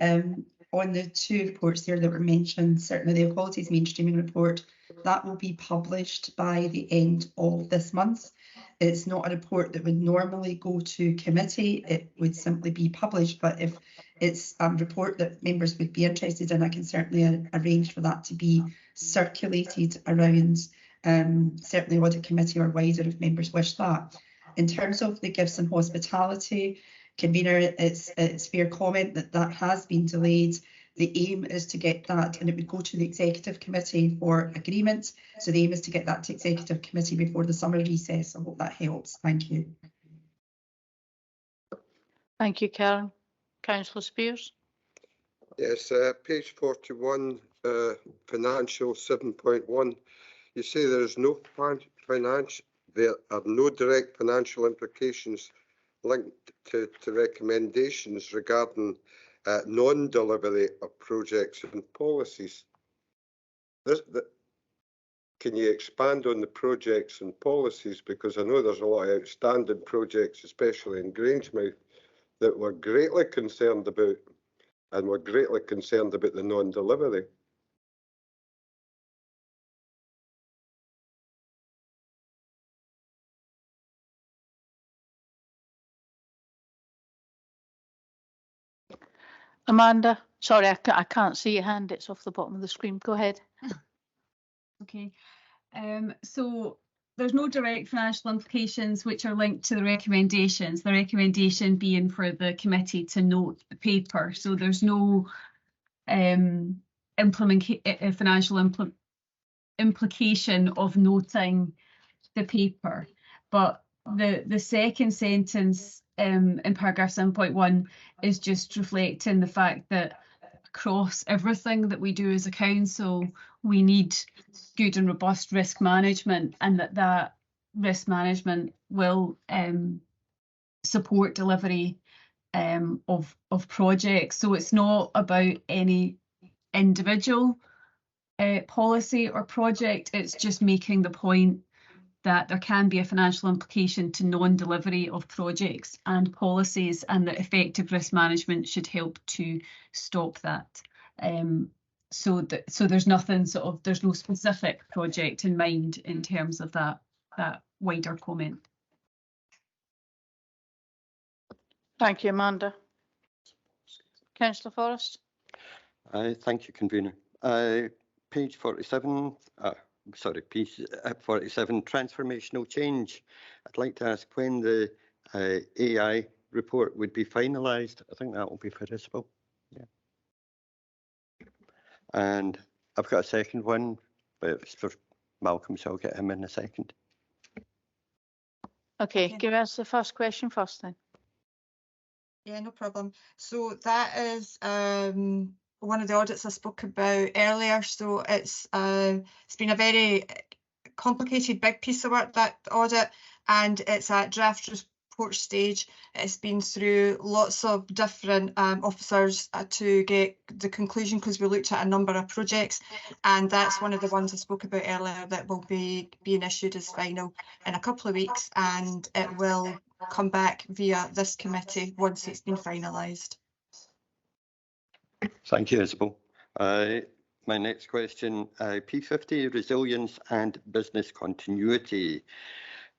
On the 2 reports there that were mentioned, certainly the Equalities Mainstreaming Report, that will be published by the end of this month. It's not a report that would normally go to committee, it would simply be published, but if it's a report that members would be interested in, I can certainly arrange for that to be circulated around certainly Audit Committee or wider if members wish that. In terms of the Gifts and Hospitality, Convener, it's fair comment that has been delayed. The aim is to get that, and it would go to the Executive Committee for agreement. So the aim is to get that to Executive Committee before the summer recess. I hope that helps. Thank you. Thank you, Karen. Councillor Spears. Yes, page 41, financial 7.1, you say there is no there are no direct financial implications linked to recommendations regarding non-delivery of projects and policies. Can you expand on the projects and policies? Because I know there's a lot of outstanding projects, especially in Grangemouth, that we're greatly concerned about, and we're greatly concerned about the non-delivery. Amanda, sorry, I can't see your hand. It's off the bottom of the screen. Go ahead. Okay. So there's no direct financial implications which are linked to the recommendations. The recommendation being for the committee to note the paper. So there's no financial implication of noting the paper. But the second sentence in paragraph 7.1 is just reflecting the fact that across everything that we do as a council, we need good and robust risk management, and that risk management will support delivery of projects. So it's not about any individual policy or project, it's just making the point that there can be a financial implication to non-delivery of projects and policies, and that effective risk management should help to stop that. So there's nothing there's no specific project in mind in terms of that wider comment. Thank you, Amanda. Councillor Forrest. Thank you, Convener. Page 47, page 47, transformational change. I'd like to ask when the AI report would be finalised. I think that will be for Isabel. Yeah. And I've got a second one, but it's for Malcolm, so I'll get him in a second. Okay, give us the first question first then. Yeah, no problem. So that is one of the audits I spoke about earlier. So it's been a very complicated, big piece of work, that audit, and it's at draft report stage. It's been through lots of different officers to get the conclusion, because we looked at a number of projects, and that's one of the ones I spoke about earlier that will be being issued as final in a couple of weeks, and it will come back via this committee once it's been finalised. Thank you, Isabel. My next question, P50, resilience and business continuity.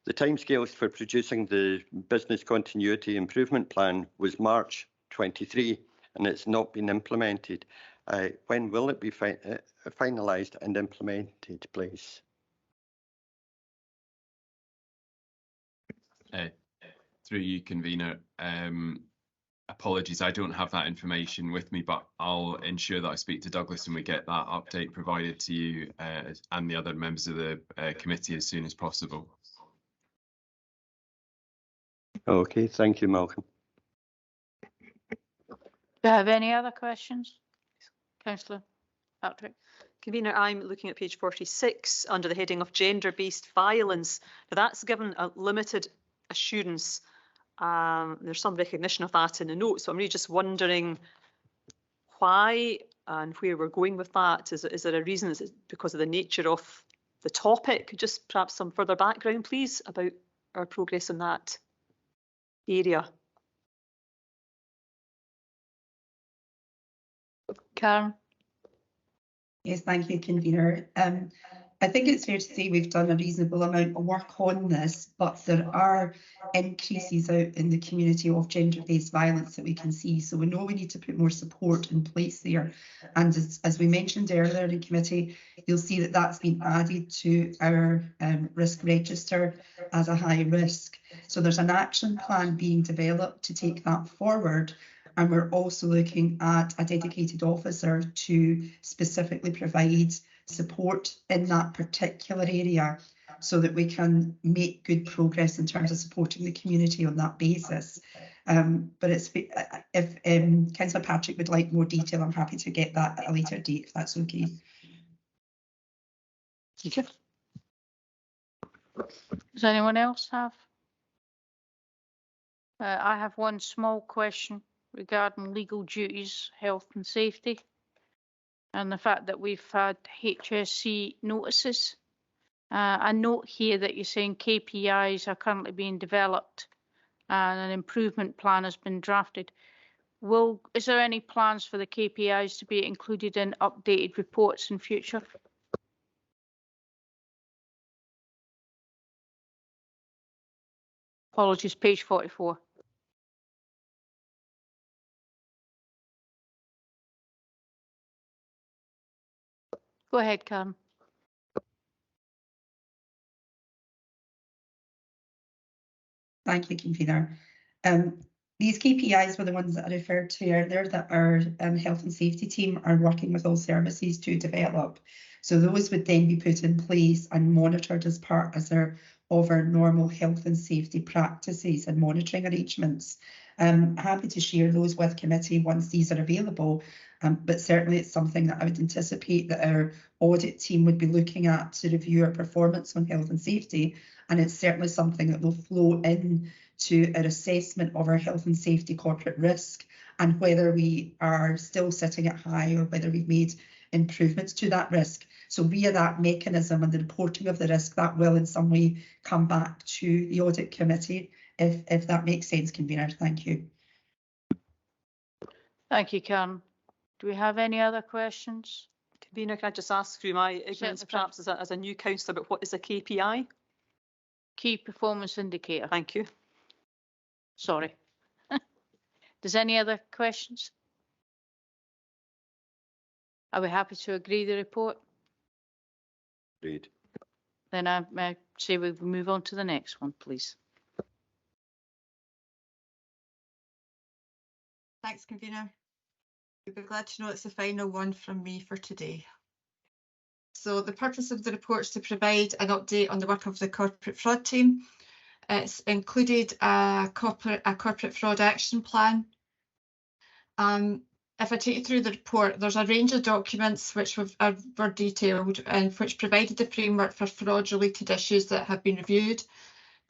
The timescales for producing the business continuity improvement plan was March 23, and it's not been implemented. When will it be finalised and implemented, please? Through you, Convener. Apologies, I don't have that information with me, but I'll ensure that I speak to Douglas and we get that update provided to you and the other members of the committee as soon as possible. Okay, thank you, Malcolm. Do you have any other questions? Councillor Patrick. Convener, I'm looking at page 46 under the heading of gender-based violence. Now that's given a limited assurance. There's some recognition of that in the notes, so I'm really just wondering why and where we're going with that. Is there a reason? Is it because of the nature of the topic? Just perhaps some further background, please, about our progress in that area. Karen. Yes, thank you, Convener. I think it's fair to say we've done a reasonable amount of work on this, but there are increases out in the community of gender-based violence that we can see. So we know we need to put more support in place there. And as we mentioned earlier in committee, you'll see that that's been added to our risk register as a high risk. So there's an action plan being developed to take that forward. And we're also looking at a dedicated officer to specifically provide support in that particular area. so that we can make good progress in terms of supporting the community on that basis. But if Councillor Patrick would like more detail, I'm happy to get that at a later date, if that's okay. Thank you. Does anyone else have? I have one small question regarding legal duties, health and safety, and the fact that we've had HSC notices. I note here that you're saying KPIs are currently being developed and an improvement plan has been drafted. Is there any plans for the KPIs to be included in updated reports in future? Apologies, page 44. Go ahead, Karen. Thank you, Convener. These KPIs were the ones that I referred to earlier that our health and safety team are working with all services to develop. So those would then be put in place and monitored as part of our normal health and safety practices and monitoring arrangements. I'm happy to share those with committee once these are available, but certainly it's something that I would anticipate that our audit team would be looking at to review our performance on health and safety, and it's certainly something that will flow in to an assessment of our health and safety corporate risk and whether we are still sitting at high or whether we've made improvements to that risk. So via that mechanism and the reporting of the risk, that will in some way come back to the audit committee, if that makes sense, Convener. Thank you. Thank you, Karen. Do we have any other questions? Convener, can I just ask through my ignorance, perhaps as a new councillor, but what is a KPI? Key performance indicator. Thank you. Sorry. Does any other questions? Are we happy to agree the report? Agreed. Then I say we move on to the next one, please. Thanks, Convener. You'll be glad to know it's the final one from me for today. So the purpose of the report is to provide an update on the work of the corporate fraud team. It's included a corporate fraud action plan. If I take you through the report, there's a range of documents which were detailed and which provided the framework for fraud-related issues that have been reviewed.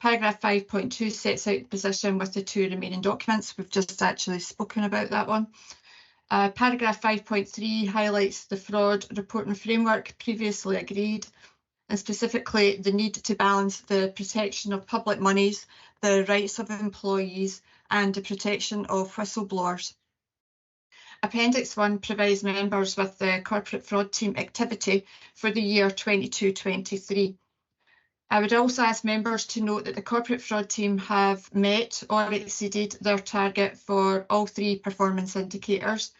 Paragraph 5.2 sets out the position with the two remaining documents. We've just actually spoken about that one. Paragraph 5.3 highlights the fraud reporting framework previously agreed, and specifically the need to balance the protection of public monies, the rights of employees, and the protection of whistleblowers. Appendix 1 provides members with the corporate fraud team activity for the year 22-23. I would also ask members to note that the corporate fraud team have met or exceeded their target for all three performance indicators.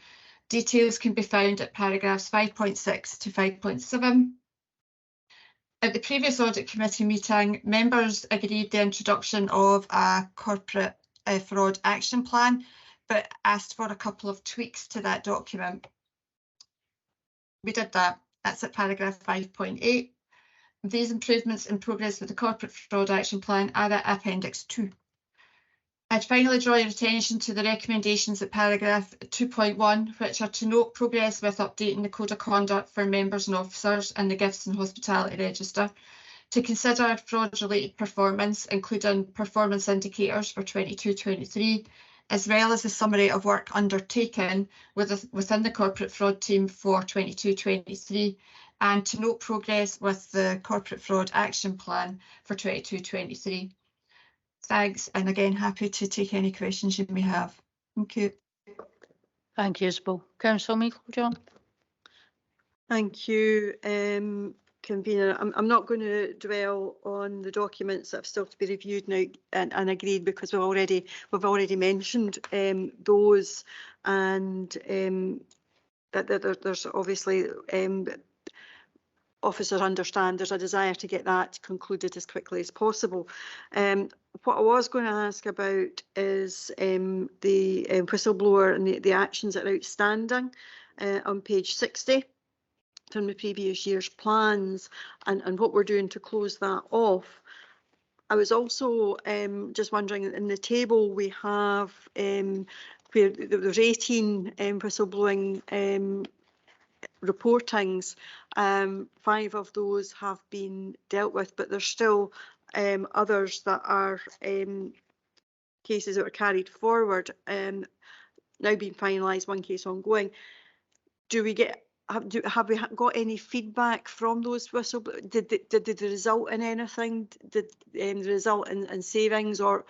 Details can be found at paragraphs 5.6 to 5.7. At the previous audit committee meeting, members agreed the introduction of a corporate fraud action plan, but asked for a couple of tweaks to that document. We did that. That's at paragraph 5.8. These improvements in progress with the corporate fraud action plan are at appendix 2. I'd finally draw your attention to the recommendations at paragraph 2.1, which are to note progress with updating the code of conduct for members and officers and the gifts and hospitality register, to consider fraud-related performance, including performance indicators for 22-23, as well as a summary of work undertaken within the corporate fraud team for 22-23, and to note progress with the corporate fraud action plan for 22-23. Thanks, and again, happy to take any questions you may have. Thank you. Thank you, Isabel. Councillor Meikle-John. Thank you, Convener. I'm not going to dwell on the documents that have still to be reviewed now and agreed, because we've already mentioned those, and that there's obviously officers understand there's a desire to get that concluded as quickly as possible. What I was going to ask about is the whistleblower and the actions that are outstanding on page 60. from the previous year's plans and what we're doing to close that off. I was also just wondering, in the table we have where there's 18 whistleblowing reportings, 5 of those have been dealt with, but there's still others that are cases that are carried forward, now being finalised, 1 case ongoing. Do we get, have we got any feedback from those whistleblowers? Did they result in anything? Did they result in savings or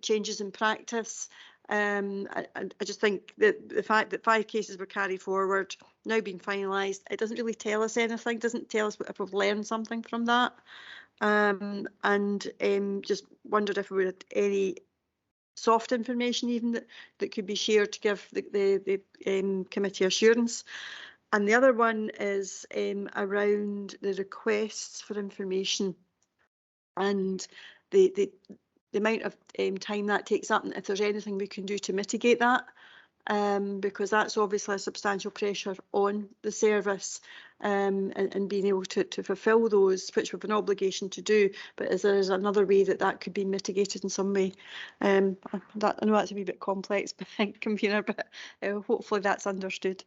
changes in practice? I just think that the fact that 5 cases were carried forward, now being finalised, it doesn't really tell us anything, doesn't tell us if we've learned something from that. Just wondered if we had any soft information even that could be shared to give the committee assurance. And the other one is around the requests for information and the amount of time that takes up, and if there's anything we can do to mitigate that, because that's obviously a substantial pressure on the service, and being able to fulfil those, which we have an obligation to do, but is there another way that could be mitigated in some way? I know that's a wee bit complex, but convener, but hopefully that's understood.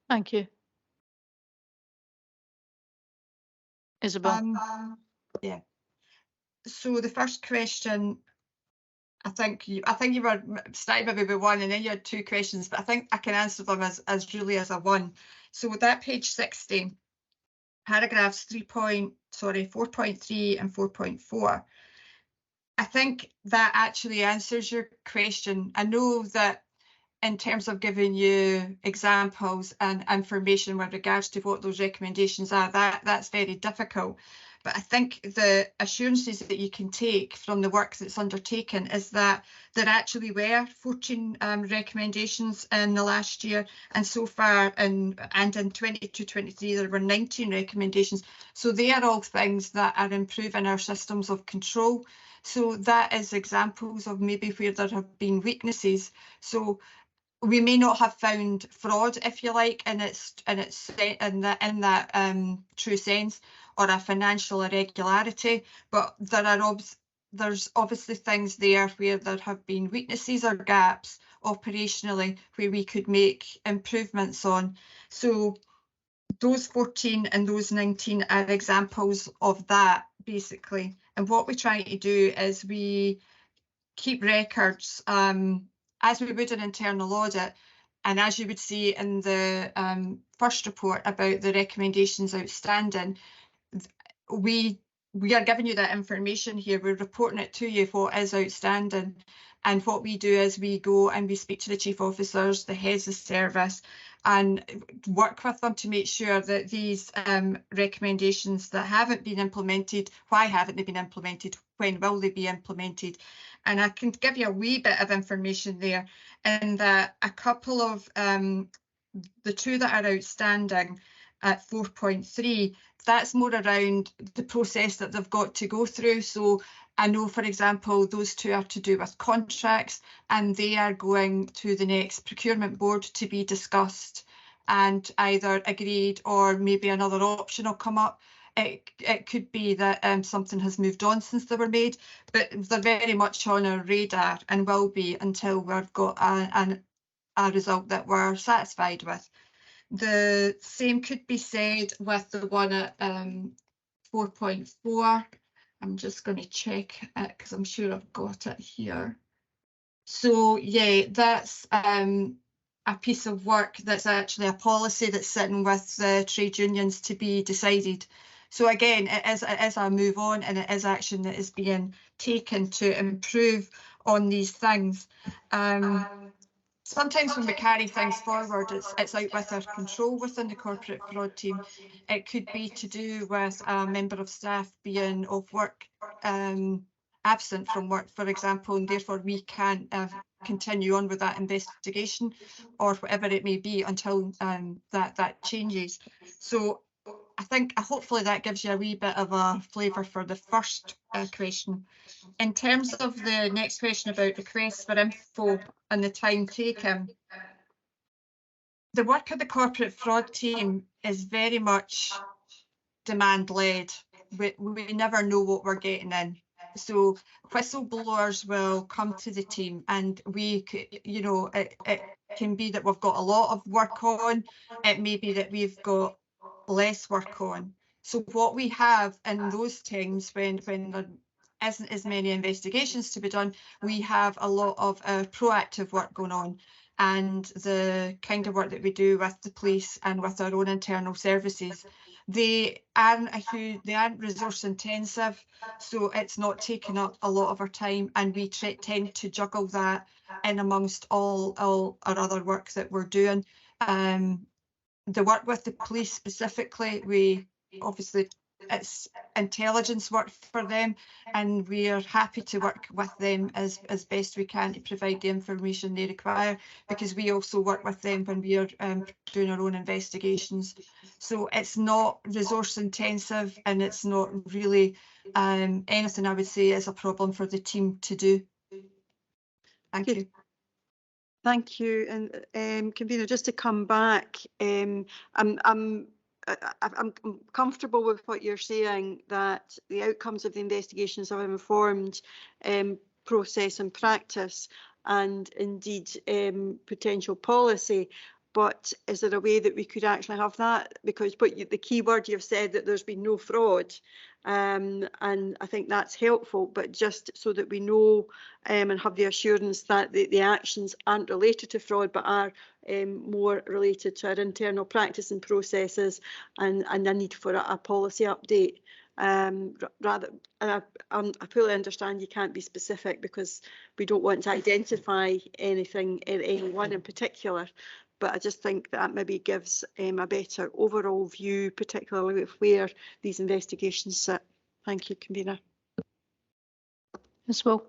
Thank you. Isabel. Yeah. So the first question, I think you were starting maybe with 1 and then you had 2 questions, but I think I can answer them as really as a 1. So that page 60, paragraphs 4.3 and 4.4. I think that actually answers your question. I know that in terms of giving you examples and information with regards to what those recommendations are, that's very difficult. But I think the assurances that you can take from the work that's undertaken is that there actually were 14 recommendations in the last year, and so far in 22-23 there were 19 recommendations. So they are all things that are improving our systems of control. So that is examples of maybe where there have been weaknesses. So we may not have found fraud, if you like, in that true sense, or a financial irregularity, but there's obviously things there where there have been weaknesses or gaps operationally where we could make improvements on. So those 14 and those 19 are examples of that, basically. And what we try to do is we keep records as we would an internal audit, and as you would see in the first report about the recommendations outstanding, we are giving you that information here. We're reporting it to you, what is outstanding. And what we do is we go and we speak to the chief officers, the heads of service, and work with them to make sure that these recommendations that haven't been implemented, why haven't they been implemented, when will they be implemented? And I can give you a wee bit of information there in that a couple of the 2 that are outstanding at 4.3, that's more around the process that they've got to go through. So I know, for example, those 2 are to do with contracts, and they are going to the next procurement board to be discussed and either agreed, or maybe another option will come up. It could be that something has moved on since they were made, but they're very much on our radar and will be until we've got a result that we're satisfied with. The same could be said with the one at 4.4. I'm just going to check it because I'm sure I've got it here. So yeah, that's a piece of work that's actually a policy that's sitting with the trade unions to be decided. So again, it is a move on, and it is action that is being taken to improve on these things. Sometimes when we carry things forward, it's out with our control within the corporate fraud team. It could be to do with a member of staff being off work, absent from work, for example, and therefore we can't continue on with that investigation or whatever it may be until that changes. So I think hopefully that gives you a wee bit of a flavour for the first question. In terms of the next question about requests for info and the time taken, the work of the corporate fraud team is very much demand led. We never know what we're getting in. So whistleblowers will come to the team, and we could, you know, it can be that we've got a lot of work on. It may be that we've got less work on. So what we have in those times when there isn't as many investigations to be done, we have a lot of proactive work going on. And the kind of work that we do with the police and with our own internal services, they aren't resource intensive, so it's not taking up a lot of our time, and we tend to juggle that in amongst all our other work that we're doing. The work with the police specifically, we obviously, it's intelligence work for them, and we are happy to work with them as best we can to provide the information they require, because we also work with them when we are doing our own investigations. So it's not resource intensive, and it's not really anything I would say is a problem for the team to do. Thank you. Thank you. And convener, just to come back, I'm comfortable with what you're saying, that the outcomes of the investigations have informed process and practice, and indeed potential policy. But is there a way that we could actually have that? Because the key word you've said, that there's been no fraud, and I think that's helpful, but just so that we know and have the assurance that the actions aren't related to fraud, but are more related to our internal practice and processes, and a need for a policy update. Rather, I fully understand you can't be specific because we don't want to identify anyone in particular, but I just think that maybe gives a better overall view, particularly of where these investigations sit. Thank you, convener. As well.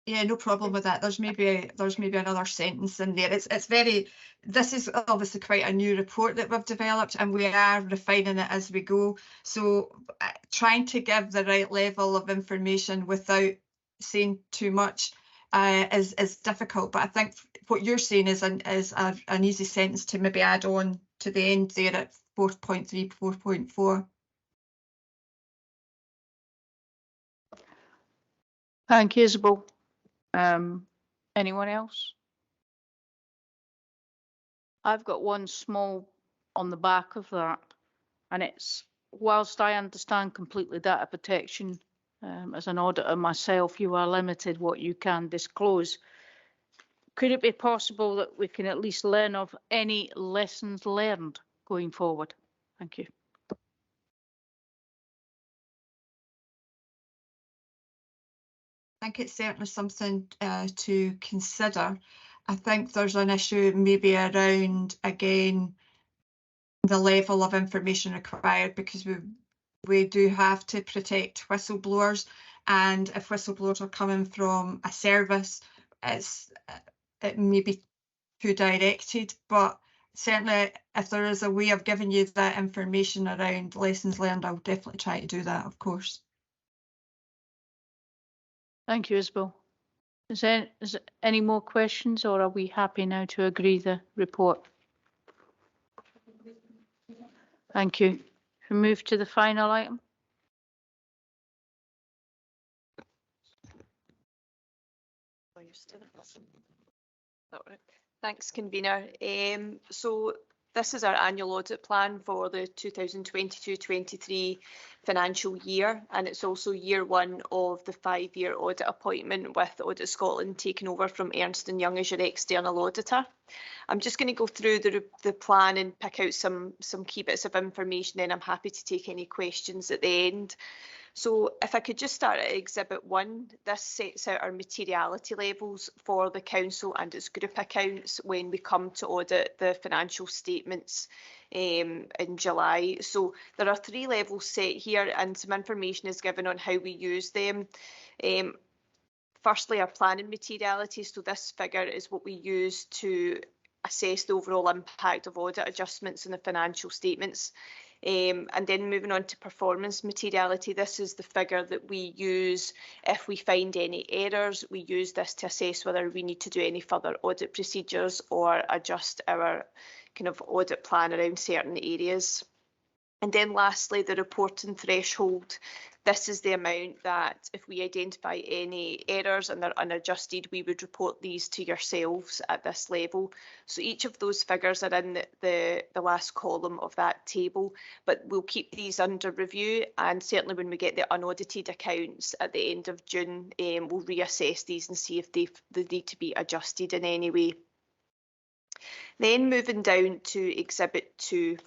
Yeah, no problem with that. There's maybe another sentence in there. This is obviously quite a new report that we've developed, and we are refining it as we go. So trying to give the right level of information without saying too much is difficult. But I think what you're saying is an easy sentence to maybe add on to the end there at 4.3, 4.4. Thank you, Isabel. Anyone else? I've got one small on the back of that, and it's, whilst I understand completely data protection, as an auditor myself, you are limited what you can disclose. Could it be possible that we can at least learn of any lessons learned going forward? Thank you. I think it's certainly something to consider. I think there's an issue maybe around, again, the level of information required, because we do have to protect whistleblowers, and if whistleblowers are coming from a service, it may be too directed, but certainly if there is a way of giving you that information around lessons learned, I'll definitely try to do that, of course. Thank you, Isabel. Is there any more questions, or are we happy now to agree the report? Thank you. We move to the final item. Thanks, convener. So this is our annual audit plan for the 2022-23 financial year, and it's also year one of the 5-year audit appointment, with Audit Scotland taking over from Ernst & Young as your external auditor. I'm just going to go through the plan and pick out some key bits of information, then I'm happy to take any questions at the end. So if I could just start at Exhibit 1, this sets out our materiality levels for the council and its group accounts when we come to audit the financial statements in July. So there are 3 levels set here, and some information is given on how we use them. Firstly, our planning materiality. So this figure is what we use to assess the overall impact of audit adjustments in the financial statements. And then moving on to performance materiality, this is the figure that we use if we find any errors. We use this to assess whether we need to do any further audit procedures or adjust our kind of audit plan around certain areas. And then lastly, the reporting threshold. This is the amount that if we identify any errors and they're unadjusted, we would report these to yourselves at this level. So each of those figures are in the last column of that table, but we'll keep these under review, and certainly when we get the unaudited accounts at the end of June, we'll reassess these and see if they need to be adjusted in any way. Then moving down to Exhibit 2.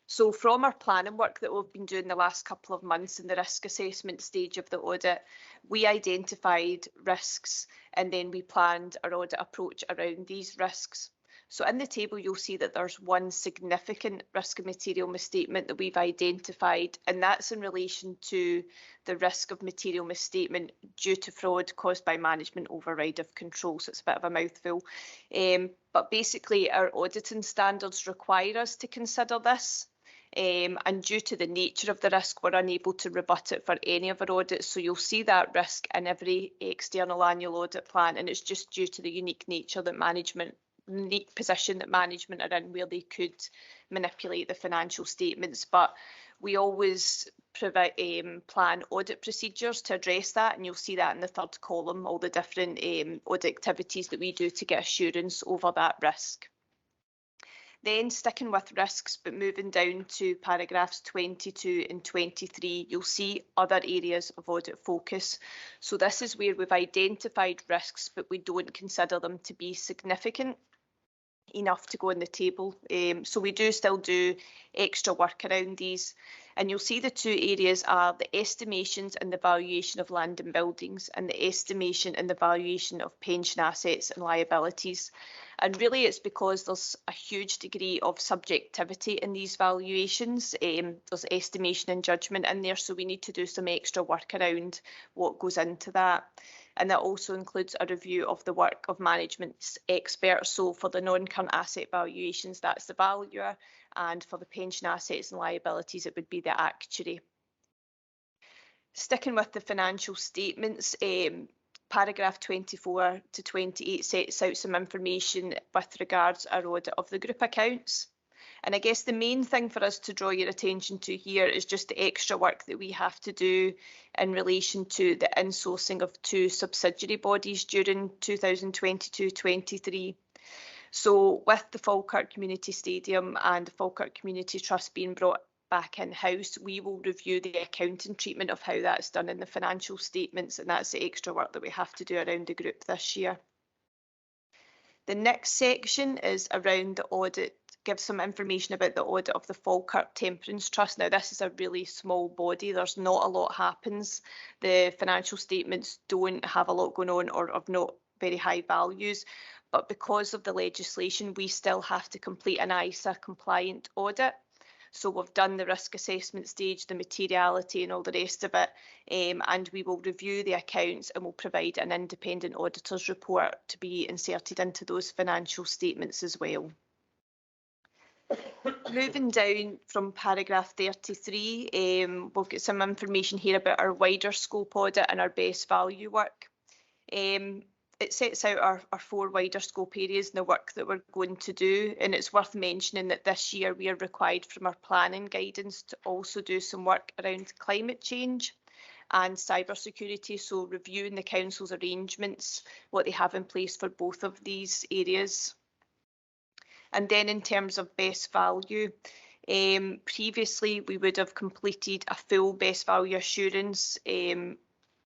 So from our planning work that we've been doing the last couple of months in the risk assessment stage of the audit, we identified risks and then we planned our audit approach around these risks. So in the table, you'll see that there's one significant risk of material misstatement that we've identified, and that's in relation to the risk of material misstatement due to fraud caused by management override of control. So it's a bit of a mouthful. But basically, our auditing standards require us to consider this. And due to the nature of the risk, we're unable to rebut it for any of our audits. So you'll see that risk in every external annual audit plan, and it's just due to the unique nature that management, unique position that management are in, where they could manipulate the financial statements. But we always provide plan audit procedures to address that, and you'll see that in the third column, all the different audit activities that we do to get assurance over that risk. Then sticking with risks, but moving down to paragraphs 22 and 23, you'll see other areas of audit focus. So this is where we've identified risks, but we don't consider them to be significant enough to go on the table. So we do still do extra work around these. And you'll see the two areas are the estimations and the valuation of land and buildings, and the estimation and the valuation of pension assets and liabilities. And really it's because there's a huge degree of subjectivity in these valuations. There's estimation and judgment in there, so we need to do some extra work around what goes into that. And that also includes a review of the work of management's experts. So for the non-current asset valuations, that's the valuer, and for the pension assets and liabilities, it would be the actuary. Sticking with the financial statements, paragraph 24 to 28 sets out some information with regards our audit of the group accounts. And I guess the main thing for us to draw your attention to here is just the extra work that we have to do in relation to the insourcing of 2 subsidiary bodies during 2022-23. So with the Falkirk Community Stadium and the Falkirk Community Trust being brought back in-house, we will review the accounting treatment of how that's done in the financial statements, and that's the extra work that we have to do around the group this year. The next section is around the audit, gives some information about the audit of the Falkirk Temperance Trust. Now this is a really small body, there's not a lot happens. The financial statements don't have a lot going on or of not very high values, but because of the legislation we still have to complete an ISA compliant audit. So we've done the risk assessment stage, the materiality and all the rest of it, and we will review the accounts and will provide an independent auditor's report to be inserted into those financial statements as well. Moving down from paragraph 33, we'll get some information here about our wider scope audit and our best value work. It sets out our 4 wider scope areas and the work that we're going to do, and it's worth mentioning that this year we are required from our planning guidance to also do some work around climate change and cybersecurity, so reviewing the council's arrangements, what they have in place for both of these areas. And then in terms of best value, previously we would have completed a full best value assurance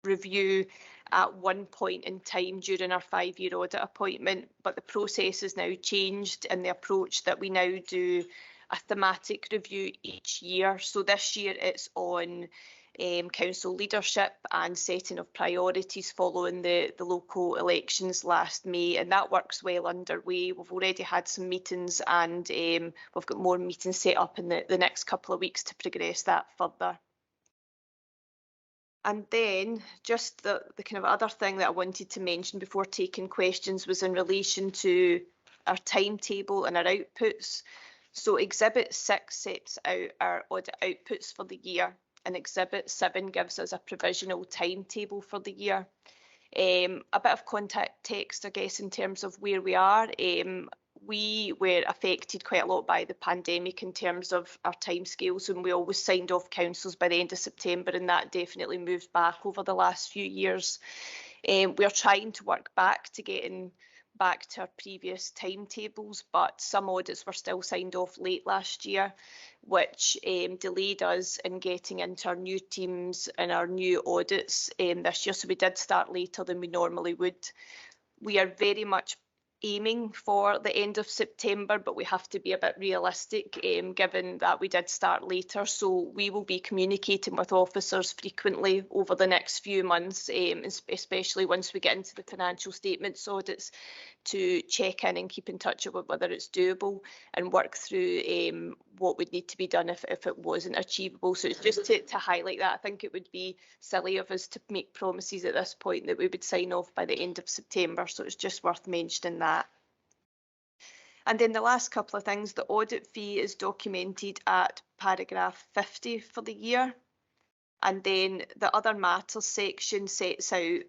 review at one point in time during our 5-year audit appointment, but the process has now changed in the approach that we now do a thematic review each year. So this year it's on council leadership and setting of priorities following the local elections last May, and that work's well underway. We've already had some meetings and we've got more meetings set up in the next couple of weeks to progress that further. And then just the kind of other thing that I wanted to mention before taking questions was in relation to our timetable and our outputs. So Exhibit 6 sets out our audit outputs for the year, and Exhibit 7 gives us a provisional timetable for the year. A bit of context, I guess, in terms of where we are. We were affected quite a lot by the pandemic in terms of our timescales, and we always signed off councils by the end of September, and that definitely moved back over the last few years. We are trying to work back to getting back to our previous timetables, but some audits were still signed off late last year, which delayed us in getting into our new teams and our new audits this year. So we did start later than we normally would. We are very much aiming for the end of September, but we have to be a bit realistic given that we did start later. So we will be communicating with officers frequently over the next few months, especially once we get into the financial statements audits, to check in and keep in touch about whether it's doable and work through what would need to be done if it wasn't achievable. So it's just to highlight that. I think it would be silly of us to make promises at this point that we would sign off by the end of September. So it's just worth mentioning that. And then the last couple of things, the audit fee is documented at paragraph 50 for the year. And then the other matters section sets out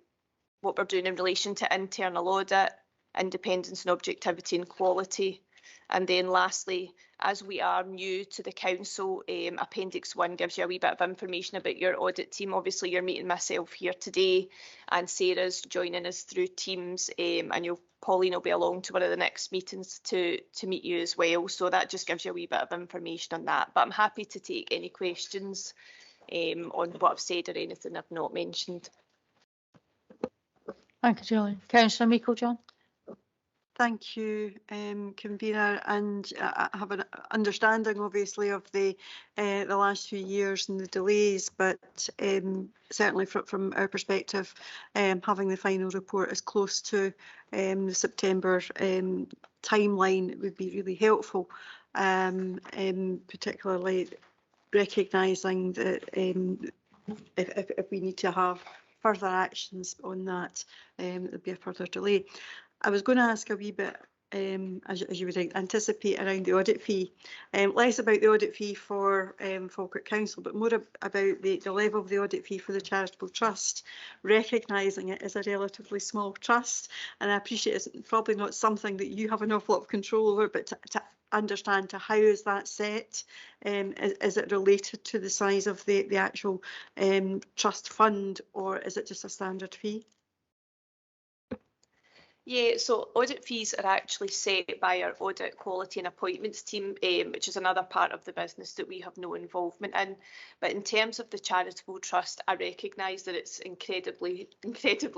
what we're doing in relation to internal audit, independence and objectivity and quality. And then lastly, as we are new to the council, Appendix 1 gives you a wee bit of information about your audit team. Obviously, you're meeting myself here today, and Sarah's joining us through Teams, and Pauline will be along to one of the next meetings to meet you as well. So that just gives you a wee bit of information on that. But I'm happy to take any questions on what I've said or anything I've not mentioned. Thank you, Julie. Councillor Meikle-John. Thank you, convener, and I have an understanding, obviously, of the last few years and the delays, but certainly from our perspective, having the final report as close to the September timeline would be really helpful, particularly recognising that if we need to have further actions on that, there'll be a further delay. I was going to ask a wee bit, as you would anticipate, around the audit fee, less about the audit fee for Falkirk Council, but more about the level of the audit fee for the charitable trust, recognising it as a relatively small trust. And I appreciate it's probably not something that you have an awful lot of control over, but to understand how is that set? Is it related to the size of the actual trust fund, or is it just a standard fee? Yeah, so audit fees are actually set by our audit quality and appointments team, which is another part of the business that we have no involvement in. But in terms of the charitable trust, I recognise that it's incredibly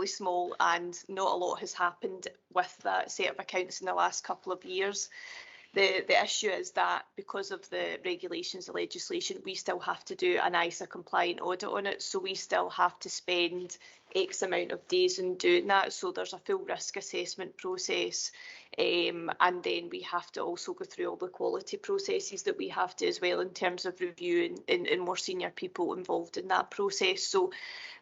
small, and not a lot has happened with that set of accounts in the last couple of years. The issue is that because of the regulations, the legislation, we still have to do an ISA compliant audit on it. So we still have to spend X amount of days in doing that. So there's a full risk assessment process. And then we have to also go through all the quality processes that we have to as well, in terms of reviewing and more senior people involved in that process. So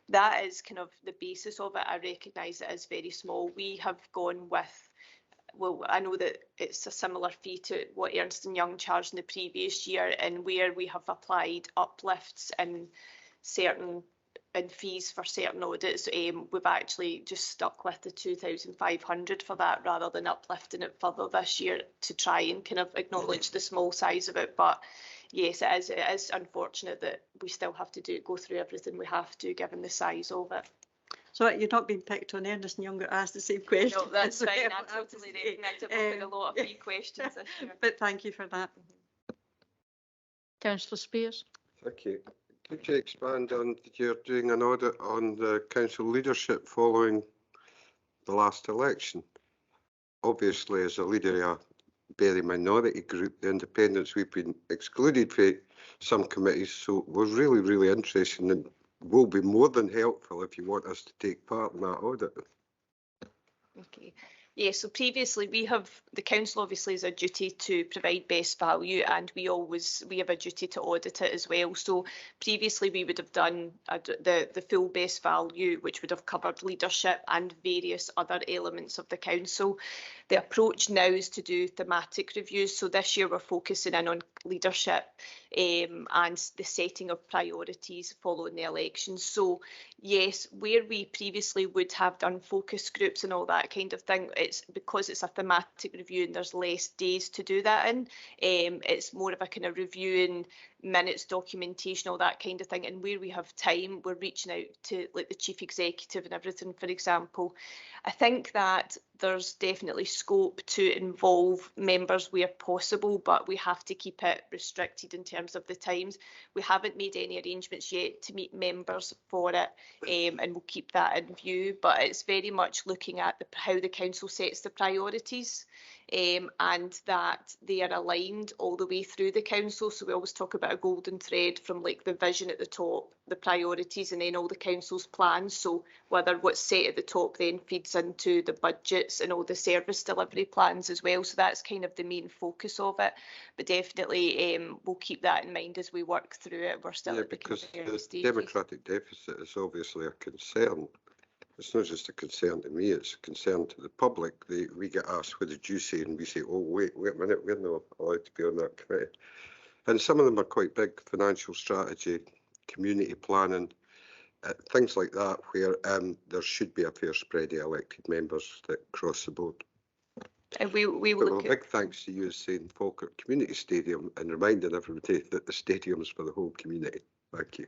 that is kind of the basis of it. I recognise it as very small. We have gone with, well, I know that it's a similar fee to what Ernst & Young charged in the previous year, and where we have applied uplifts in fees for certain audits, we've actually just stuck with the 2,500 for that, rather than uplifting it further this year to try and kind of acknowledge the small size of it. But yes, it is unfortunate that we still have to go through everything we have to, given the size of it. So you're not being picked on. Ernst & Young got asked the same question. No, that's fine. I totally recognise it. We've had a lot of fee questions this year. But thank you for that. Councillor Spears. Thank you. Could you expand on, you're doing an audit on the council leadership following the last election? Obviously, as a leader of a very minority group, the independents, we've been excluded from some committees, so we're really interested and will be more than helpful if you want us to take part in that audit. Okay. Yeah, so previously the council obviously has a duty to provide best value, and we have a duty to audit it as well. So previously we would have done the full best value, which would have covered leadership and various other elements of the council. The approach now is to do thematic reviews. So this year we're focusing in on leadership and the setting of priorities following the elections. So yes, where we previously would have done focus groups and all that kind of thing, it's because it's a thematic review and there's less days to do that in. It's more of a kind of reviewing minutes, documentation, all that kind of thing. And where we have time, we're reaching out to like the chief executive and everything, for example. I think that there's definitely scope to involve members where possible, but we have to keep it restricted in terms of the times. We haven't made any arrangements yet to meet members for it, and we'll keep that in view. But it's very much looking at how the council sets the priorities, and that they are aligned all the way through the council. So we always talk about a golden thread from like the vision at the top, the priorities, and then all the council's plans. So whether what's set at the top then feeds into the budgets and all the service delivery plans as well. So that's kind of the main focus of it. But definitely we'll keep that in mind as we work through it. We're still at the because early the stages. democratic deficit is obviously a concern. It's not just a concern to me, it's a concern to the public. We get asked, what did you say? And we say, oh, wait a minute, we're not allowed to be on that committee. And some of them are quite big: financial strategy, community planning, things like that, where there should be a fair spread of elected members that cross the board. And we will But look a big thanks to you saying Falkirk Community Stadium and reminding everybody that the stadium's for the whole community. Thank you.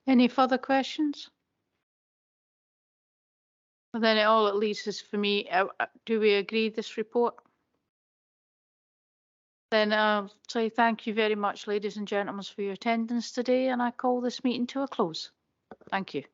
Any further questions? Well, then all it leaves is for me, do we agree this report? Then I'll say thank you very much, ladies and gentlemen, for your attendance today, and I call this meeting to a close. Thank you.